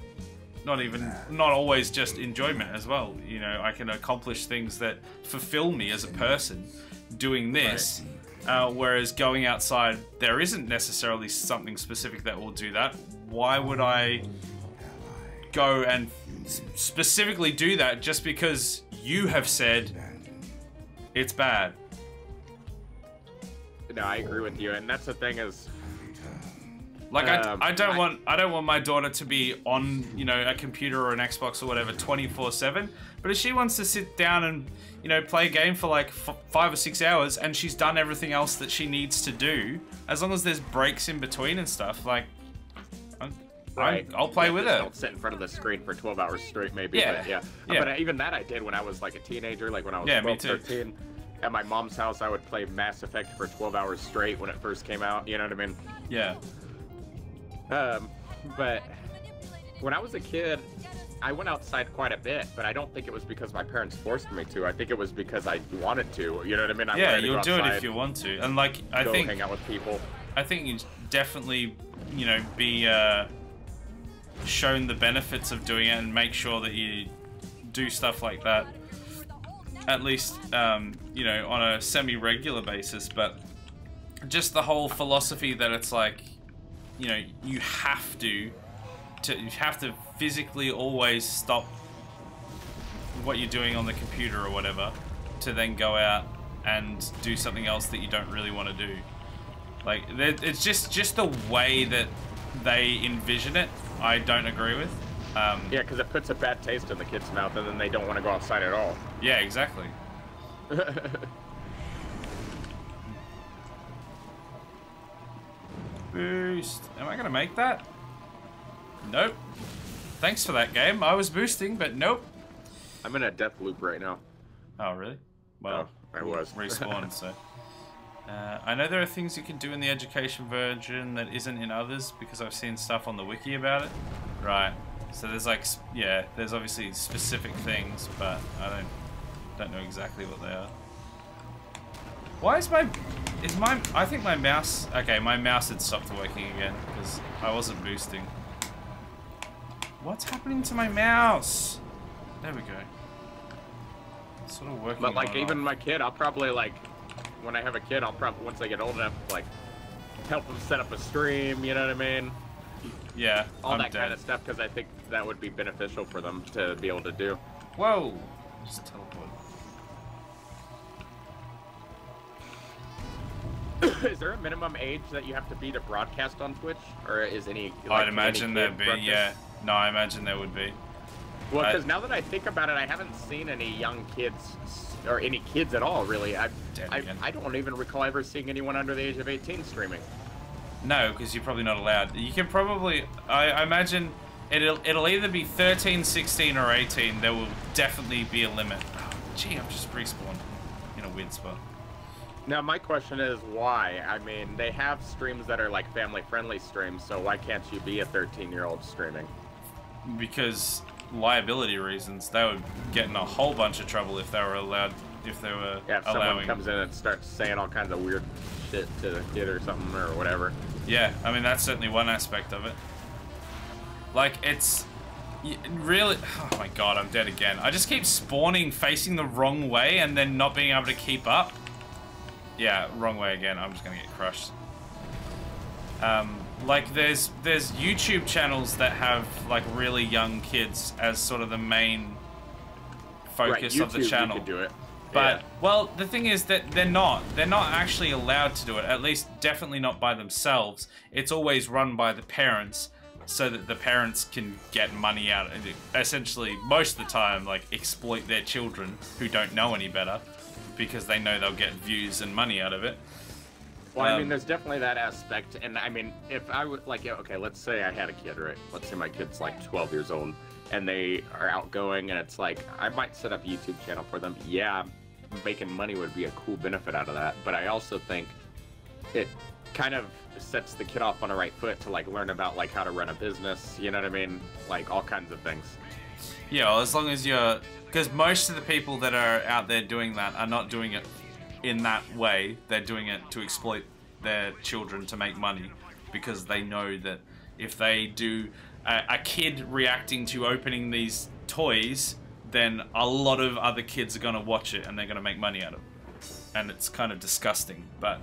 not always just enjoyment as well. You know, I can accomplish things that fulfill me as a person doing this. Whereas going outside, there isn't necessarily something specific that will do that. Why would I go and specifically do that just because you have said it's bad? No, I agree with you, and that's the thing is, Like, I don't want my daughter to be on, you know, a computer or an Xbox or whatever 24/7. But if she wants to sit down and, you know, play a game for like 5 or 6 hours, and she's done everything else that she needs to do, as long as there's breaks in between and stuff, like, I'll play with just her. Don't sit in front of the screen for 12 hours straight, maybe. Yeah. But yeah. Yeah. But even that I did when I was like a teenager, like when I was Yeah, me 12, too. 13. At my mom's house, I would play Mass Effect for 12 hours straight when it first came out. You know what I mean? Yeah. But when I was a kid, I went outside quite a bit, but I don't think it was because my parents forced me to. I think it was because I wanted to. You know what I mean? I Yeah, wanted to you'll go do it outside, if you want to. And like, I go think hang out with people. I think you definitely, you know, be shown the benefits of doing it and make sure that you do stuff like that, at least, you know, on a semi-regular basis. But just the whole philosophy that it's like, you know, you have to physically always stop what you're doing on the computer or whatever to then go out and do something else that you don't really want to do. Like, it's just the way that they envision it, I don't agree with. Yeah, because it puts a bad taste in the kid's mouth, and then they don't want to go outside at all. Yeah, exactly. Boost. Am I gonna make that? Nope. Thanks for that game. I was boosting, but nope. I'm in a death loop right now. Oh, really? Well, I was. Respawned, so. I know there are things you can do in the education version that isn't in others, because I've seen stuff on the wiki about it. Right. So there's like, yeah, there's obviously specific things, but I don't know exactly what they are. Why is I think my mouse, okay, my mouse had stopped working again, because I wasn't boosting. What's happening to my mouse? There we go. It's sort of working. But like, even my kid, I'll probably like, when I have a kid, I'll probably, once they get old enough, like, help them set up a stream, you know what I mean? Yeah, all that kind of stuff, because I think that would be beneficial for them to be able to do. Whoa! Just teleport. Is there a minimum age that you have to be to broadcast on Twitch, or is any? Like, I'd imagine there'd be. Yeah. No, I imagine there would be. Well, because now that I think about it, I haven't seen any young kids, or any kids at all, really. I don't even recall ever seeing anyone under the age of 18 streaming. No, because you're probably not allowed. You can probably, I imagine it'll either be 13, 16, or 18. There will definitely be a limit. Oh, gee, I've just respawned in a weird spot. Now, my question is why? I mean, they have streams that are like family-friendly streams, so why can't you be a 13-year-old streaming? Because liability reasons. They would get in a whole bunch of trouble if they were allowed, if they were if someone comes in and starts saying all kinds of weird shit to the kid or something or whatever. Yeah, I mean, that's certainly one aspect of it. Like, it's really, oh my god, I'm dead again. I just keep spawning facing the wrong way and then not being able to keep up. Yeah, wrong way again. I'm just gonna get crushed. Like, there's YouTube channels that have like really young kids as sort of the main focus of the channel. You can do it. But, well, the thing is that they're not actually allowed to do it, at least definitely not by themselves. It's always run by the parents, so that the parents can get money out of it. Essentially, most of the time, like, exploit their children who don't know any better, because they know they'll get views and money out of it. Well, I mean, there's definitely that aspect, and I mean, if I would, like, okay, let's say I had a kid, right? Let's say my kid's like 12 years old, and they are outgoing, and it's like, I might set up a YouTube channel for them. Yeah, making money would be a cool benefit out of that, but I also think it kind of sets the kid off on the right foot to, like, learn about, like, how to run a business, you know what I mean? Like, all kinds of things. Yeah, well, as long as you're... Because most of the people that are out there doing that are not doing it in that way. They're doing it to exploit their children to make money, because they know that if they do a kid reacting to opening these toys, then a lot of other kids are going to watch it and they're going to make money out of it. And it's kind of disgusting, but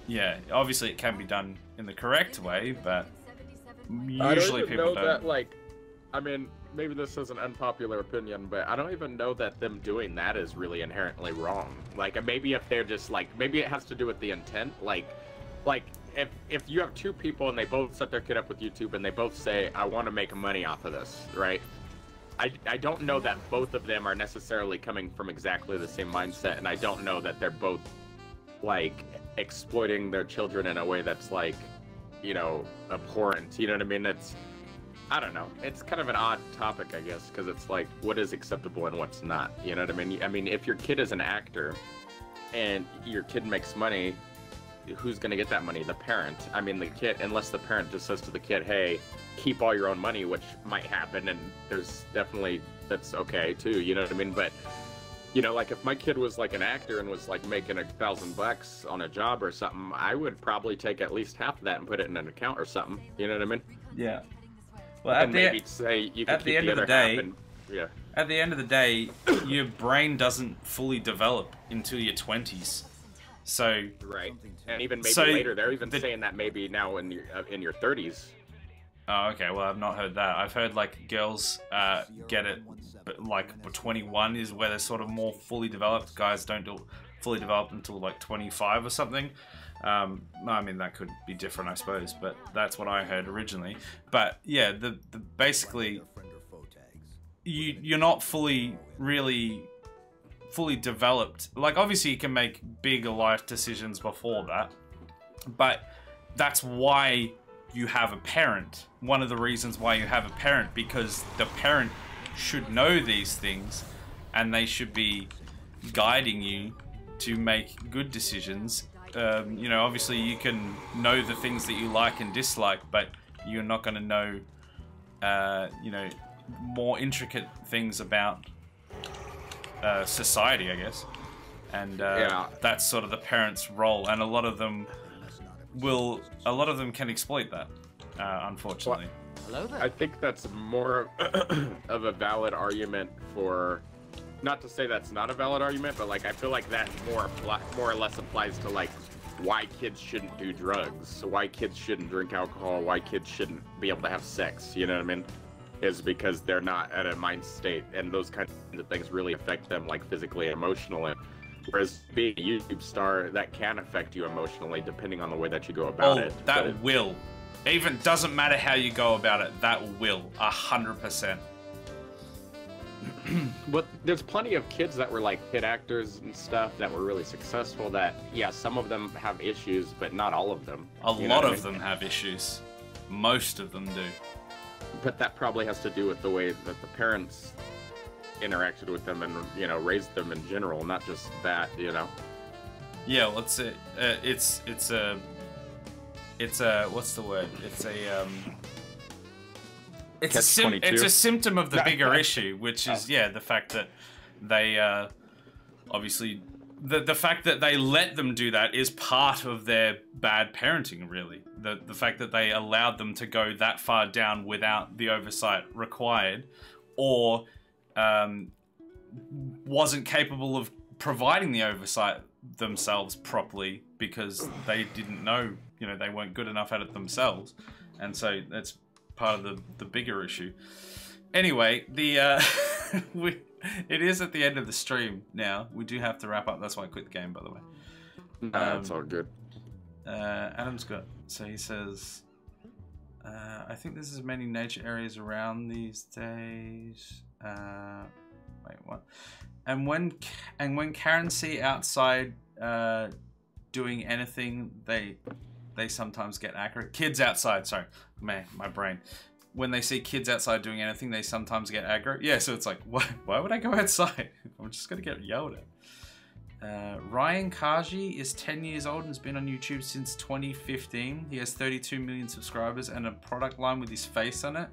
yeah, obviously it can be done in the correct way, but usually people don't. That, like, I mean, maybe this is an unpopular opinion, but I don't even know that them doing that is really inherently wrong. Like, maybe if they're just like, maybe it has to do with the intent. Like if you have two people and they both set their kid up with YouTube and they both say, I want to make money off of this, right? I don't know that both of them are necessarily coming from exactly the same mindset, and I don't know that they're both, like, exploiting their children in a way that's, like, you know, abhorrent. You know what I mean? It's, I don't know. It's kind of an odd topic, I guess, because it's like, what is acceptable and what's not? You know what I mean? I mean, if your kid is an actor and your kid makes money, who's going to get that money? The parent. I mean, the kid, unless the parent just says to the kid, hey, keep all your own money, which might happen, and there's definitely, that's okay too, you know what I mean? But, you know, like, if my kid was like an actor and was like making $1,000 on a job or something, I would probably take at least half of that and put it in an account or something, you know what I mean? Yeah. Well, at the end of the day, yeah. At the end of the day, your brain doesn't fully develop until your 20s. So Right. And even maybe So later, they're even the- saying that maybe now in your 30s. oh, okay. Well, I've not heard that. I've heard like girls get it, but like 21 is where they're sort of more fully developed. Guys don't do fully developed until like 25 or something. I mean, that could be different, I suppose, but that's what I heard originally. But yeah, the basically you're not fully developed. Like, obviously you can make bigger life decisions before that, but that's why you have a parent. One of the reasons why you have a parent, because the parent should know these things and they should be guiding you to make good decisions. You know, obviously you can know the things that you like and dislike, but you're not going to know, you know, more intricate things about society, I guess. And that's sort of the parents' role, and a lot of them can exploit that, unfortunately. I think that's more of a valid argument for, not to say that's not a valid argument, but like I feel like that more or less applies to like why kids shouldn't do drugs, why kids shouldn't drink alcohol, why kids shouldn't be able to have sex, you know what I mean? Is because they're not at a mind state, and those kinds of things really affect them, like physically and emotionally. Whereas being a YouTube star, that can affect you emotionally depending on the way that you go about it. That will. Even doesn't matter how you go about it, that will 100%. But there's plenty of kids that were like hit actors and stuff that were really successful that, yeah, some of them have issues, but not all of them. A lot of them have issues. Most of them do. But that probably has to do with the way that the parents interacted with them and, you know, raised them in general, not just that, you know. Yeah, well, it's a what's the word? It's a symptom of the bigger issue, which is the fact that they obviously the fact that they let them do that is part of their bad parenting, really. The fact that they allowed them to go that far down without the oversight required, or wasn't capable of providing the oversight themselves properly because they didn't know, you know, they weren't good enough at it themselves. And so that's part of the bigger issue. Anyway, it is at the end of the stream now. We do have to wrap up. That's why I quit the game, by the way. That's all good. Adam's got, so he says, I think there's as many nature areas around these days. Wait, what? And when Karen see outside doing anything, they sometimes get aggro. Kids outside, sorry, man, my brain. When they see kids outside doing anything, they sometimes get aggro. Yeah, so it's like, why would I go outside? I'm just gonna get yelled at. Ryan Kaji is 10 years old and has been on YouTube since 2015. He has 32 million subscribers and a product line with his face on it.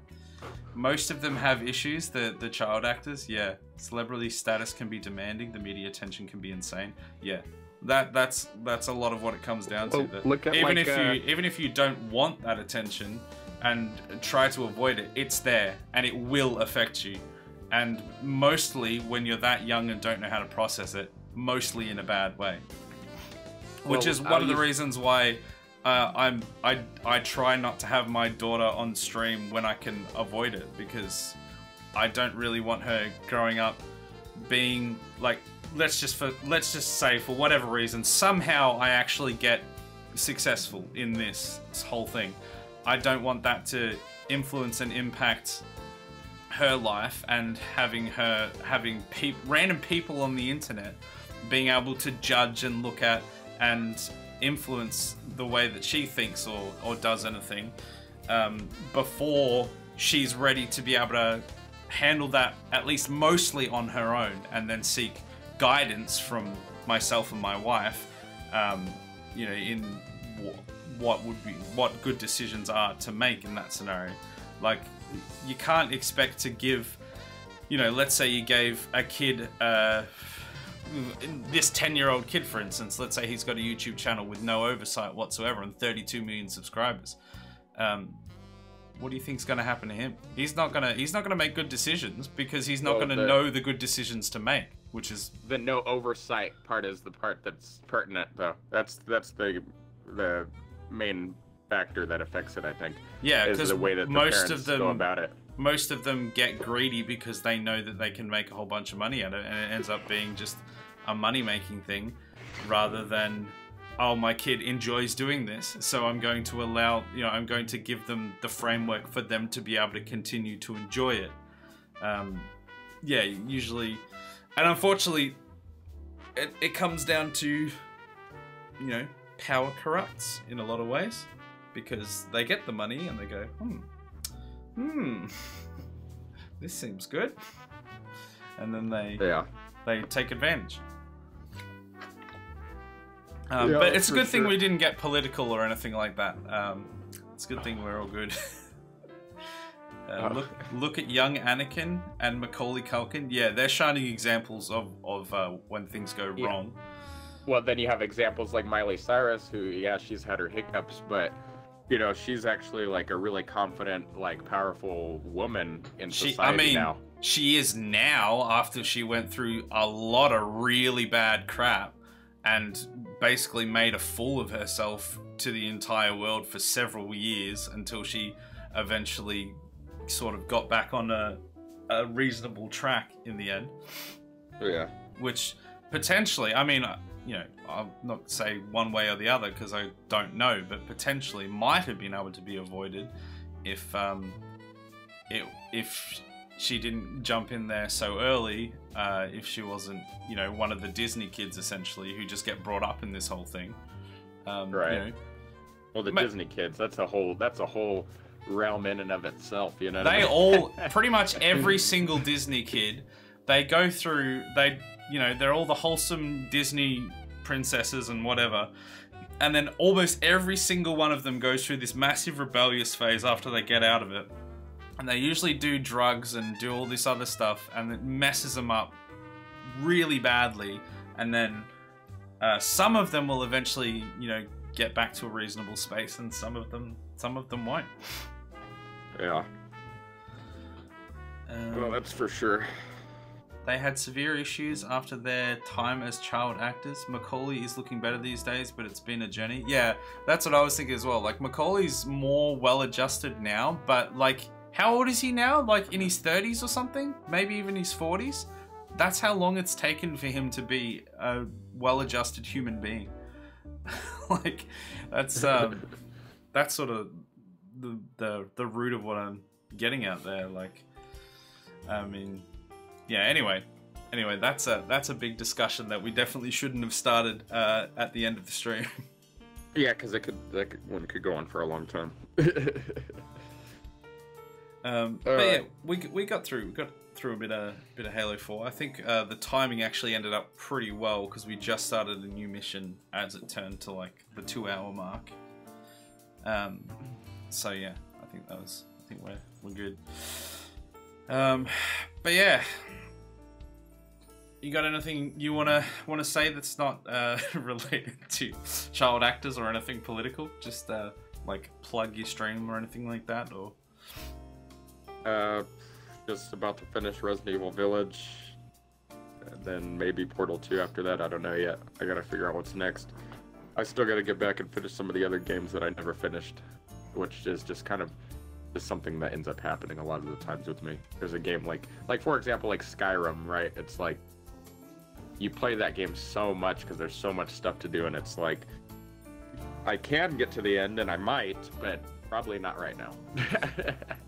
Most of them have issues, the child actors. Yeah, celebrity status can be demanding. The media attention can be insane. Yeah, that's a lot of what it comes down to. Well, look at even if you don't want that attention and try to avoid it, it's there and it will affect you. And mostly when you're that young and don't know how to process it, mostly in a bad way. Which is one of the reasons why I try not to have my daughter on stream when I can avoid it, because I don't really want her growing up being like, let's just say for whatever reason somehow I actually get successful in this whole thing. I don't want that to influence and impact her life, and having random people on the internet being able to judge and look at and influence the way that she thinks or does anything before she's ready to be able to handle that, at least mostly on her own, and then seek guidance from myself and my wife, you know, in what good decisions are to make in that scenario. Like, you can't expect to give, you know, let's say you gave a kid this 10-year-old kid, for instance, let's say he's got a YouTube channel with no oversight whatsoever and 32 million subscribers. What do you think's going to happen to him? He's not gonna make good decisions because he's not gonna know the good decisions to make. which is The no oversight part is the part that's pertinent, though. That's the main factor that affects it, I think. yeah, is because the way that the most parents of them go about it. most of them get greedy because they know that they can make a whole bunch of money out of it, and it ends up being just a money-making thing rather than, oh, my kid enjoys doing this, so I'm going to allow, I'm going to give them the framework for them to be able to continue to enjoy it. Yeah, usually, and unfortunately, it comes down to, power corrupts in a lot of ways, because they get the money and they go, this seems good, and then they take advantage. But it's a good thing we didn't get political or anything like that. It's a good thing we're all good. Look at young Anakin and Macaulay Culkin. Yeah, they're shining examples of when things go wrong. Well, then you have examples like Miley Cyrus, who, yeah, she's had her hiccups, but, she's actually, like, a really confident, like, powerful woman in society now. She is now, after she went through a lot of really bad crap and basically made a fool of herself to the entire world for several years until she eventually sort of got back on a reasonable track in the end. Yeah. Which potentially, I'll not say one way or the other because I don't know, but potentially might have been able to be avoided if she didn't jump in there so early, if she wasn't, one of the Disney kids essentially who just get brought up in this whole thing. Right. Well, the Disney kids, that's a whole realm in and of itself, They all, pretty much every single Disney kid, they go through, they're all the wholesome Disney princesses and whatever, and then almost every single one of them goes through this massive rebellious phase after they get out of it. And they usually do drugs and do all this other stuff, and it messes them up really badly. And then some of them will eventually, get back to a reasonable space, and some of them won't. Yeah. Well, that's for sure. They had severe issues after their time as child actors. Macaulay is looking better these days, but it's been a journey. Yeah, that's what I was thinking as well. Like, Macaulay's more well-adjusted now, but, like, how old is he now? Like, in his 30s or something? Maybe even his 40s? That's how long it's taken for him to be a well-adjusted human being. Like, that's sort of the root of what I'm getting at there. Like, yeah, anyway, that's a big discussion that we definitely shouldn't have started at the end of the stream. Yeah, because that one could go on for a long time. But yeah, we got through a bit of Halo 4. I think the timing actually ended up pretty well because we just started a new mission as it turned to like the 2-hour mark. So yeah, I think we're good. But yeah, you got anything you wanna say that's not related to child actors or anything political? Just like plug your stream or anything like that, or just about to finish Resident Evil Village, and then maybe Portal 2 after that. I don't know yet. I gotta figure out what's next. I still gotta get back and finish some of the other games that I never finished, which is just kind of just something that ends up happening a lot of the times with me. There's a game like for example, like Skyrim, right? It's like you play that game so much because there's so much stuff to do, and it's like I can get to the end, and I might, but probably not right now.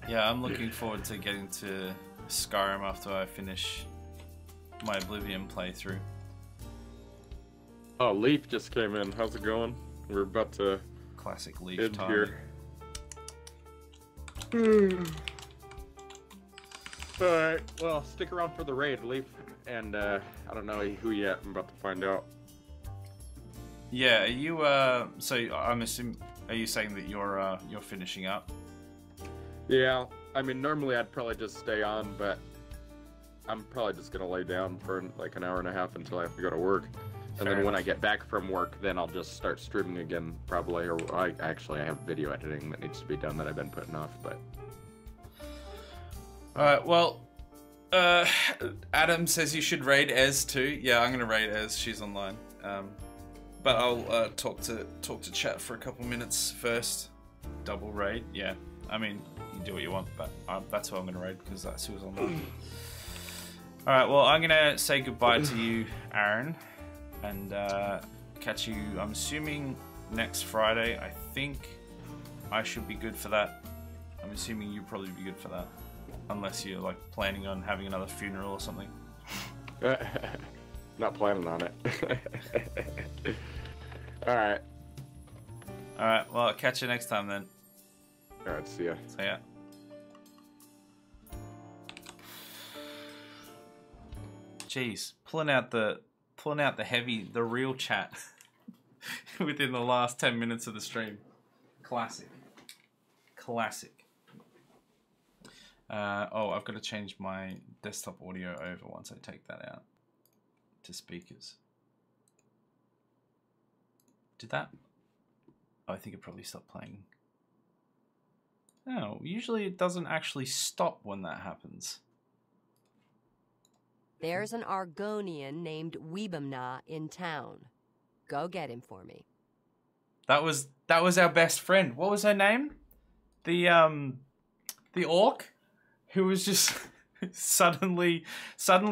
Yeah, I'm looking forward to getting to Skyrim after I finish my Oblivion playthrough. Oh, Leaf just came in. How's it going? We're about to classic Leaf end time. Here. Alright, well, stick around for the raid, Leaf. And I don't know who yet. I'm about to find out. Yeah, are you so I'm assuming, are you saying that you're finishing up? Yeah, I mean normally I'd probably just stay on, but I'm probably just gonna lay down for like an hour and a half until I have to go to work. And then when I get back from work, then I'll just start streaming again, probably. Or I have video editing that needs to be done that I've been putting off, but... Alright, well, Adam says you should raid Ez too. Yeah, I'm gonna raid Ez. She's online. But I'll talk to chat for a couple minutes first. Double raid. Yeah. I mean, you do what you want, but that's who I'm gonna raid because that's who's online. All right. Well, I'm gonna say goodbye to you, Aaron, and catch you. I'm assuming next Friday. I think I should be good for that. I'm assuming you'll probably be good for that. Unless you're like planning on having another funeral or something. Not planning on it. Alright. Alright, well, I'll catch you next time then. Alright, see ya. See ya. Jeez, pulling out the real chat within the last 10 minutes of the stream. Classic. Classic. Oh, I've got to change my desktop audio over once I take that out to speakers. Did that? Oh, I think it probably stopped playing. No, usually it doesn't actually stop when that happens. There's an Argonian named Weebamna in town. Go get him for me. That was our best friend. What was her name? The orc who was just suddenly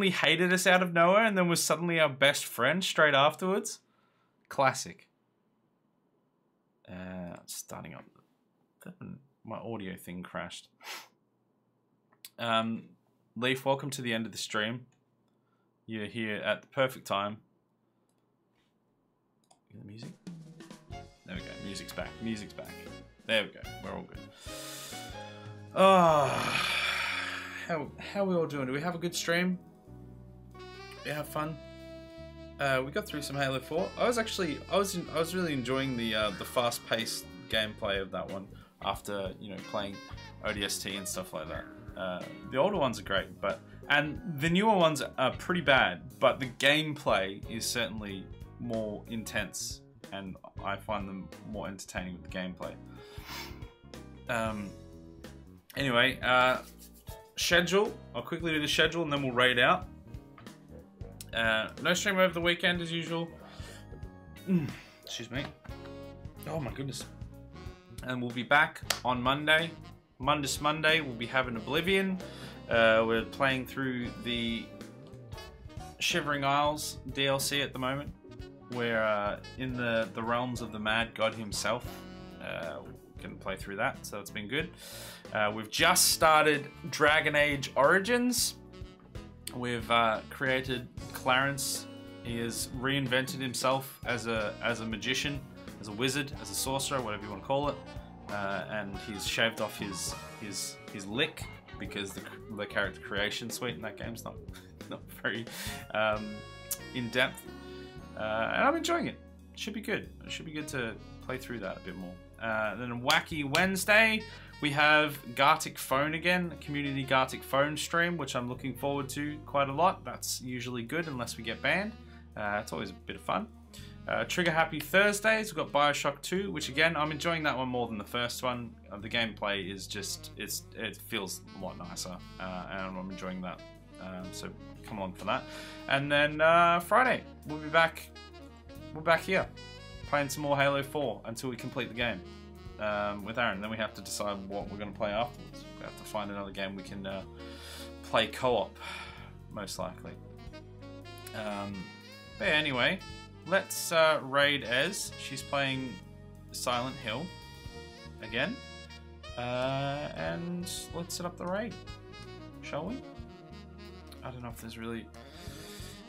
hated us out of nowhere and then was suddenly our best friend straight afterwards. Classic. Starting up. My audio thing crashed. Leaf, welcome to the end of the stream. You're here at the perfect time. The music? There we go. Music's back. Music's back. There we go. We're all good. Oh, how are we all doing? Do we have a good stream? We have fun. We got through some Halo 4. I was really enjoying the fast-paced gameplay of that one after playing ODST and stuff like that. The older ones are great, and the newer ones are pretty bad, but the gameplay is certainly more intense, and I find them more entertaining with the gameplay. Anyway, schedule. I'll quickly do the schedule and then we'll raid out. No stream over the weekend as usual. Excuse me. Oh my goodness. And we'll be back on Monday. Monday, we'll be having Oblivion. We're playing through the Shivering Isles DLC at the moment. We're in the realms of the Mad God himself. Can play through that, so it's been good. We've just started Dragon Age Origins. We've created Clarence. He has reinvented himself as a magician, as a wizard, as a sorcerer, whatever you want to call it. And he's shaved off his lick because the character creation suite in that game's not very in depth. And I'm enjoying it. Should be good. It should be good to play through that a bit more. Then on Wacky Wednesday, we have Gartic Phone again, Community Gartic Phone stream, which I'm looking forward to quite a lot. That's usually good unless we get banned. It's always a bit of fun. Trigger Happy Thursdays, we've got Bioshock 2, which again, I'm enjoying that one more than the first one. The gameplay is just, it feels a lot nicer, and I'm enjoying that. So come along for that. And then Friday, we'll be back. We're back here, playing some more Halo 4 until we complete the game with Aaron. Then we have to decide what we're going to play afterwards. We have to find another game we can play co-op, most likely. But yeah, anyway, let's raid Ez. She's playing Silent Hill again. And let's set up the raid, shall we? I don't know if there's really...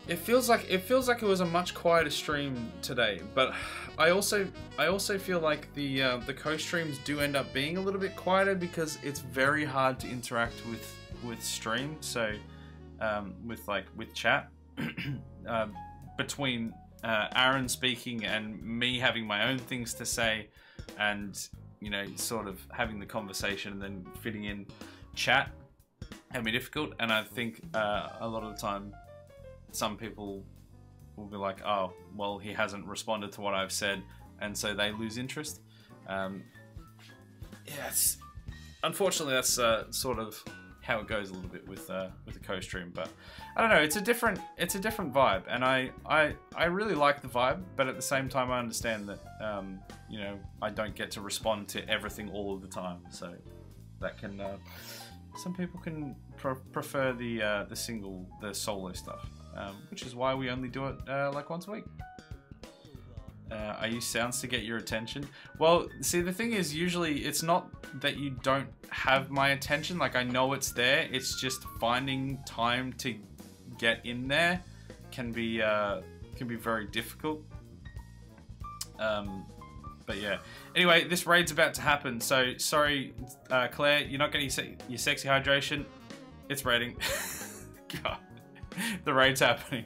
It feels like it was a much quieter stream today, but I also feel like the co-streams do end up being a little bit quieter because it's very hard to interact with stream. So with chat between Aaron speaking and me having my own things to say, and sort of having the conversation and then fitting in chat can be difficult. And I think a lot of the time, some people will be like, oh, well, he hasn't responded to what I've said, and so they lose interest. Unfortunately, that's sort of how it goes a little bit with the co-stream. But I don't know, it's a different vibe, and I really like the vibe, but at the same time I understand that you know, I don't get to respond to everything all of the time, so that can some people can prefer the solo stuff, which is why we only do it like once a week. I use sounds to get your attention. Well, see, the thing is, usually it's not that you don't have my attention. Like, I know it's there. It's just finding time to get in there can be very difficult. But yeah. Anyway, this raid's about to happen. So sorry, Claire, you're not getting your sexy hydration. It's raiding. God, the raid's happening.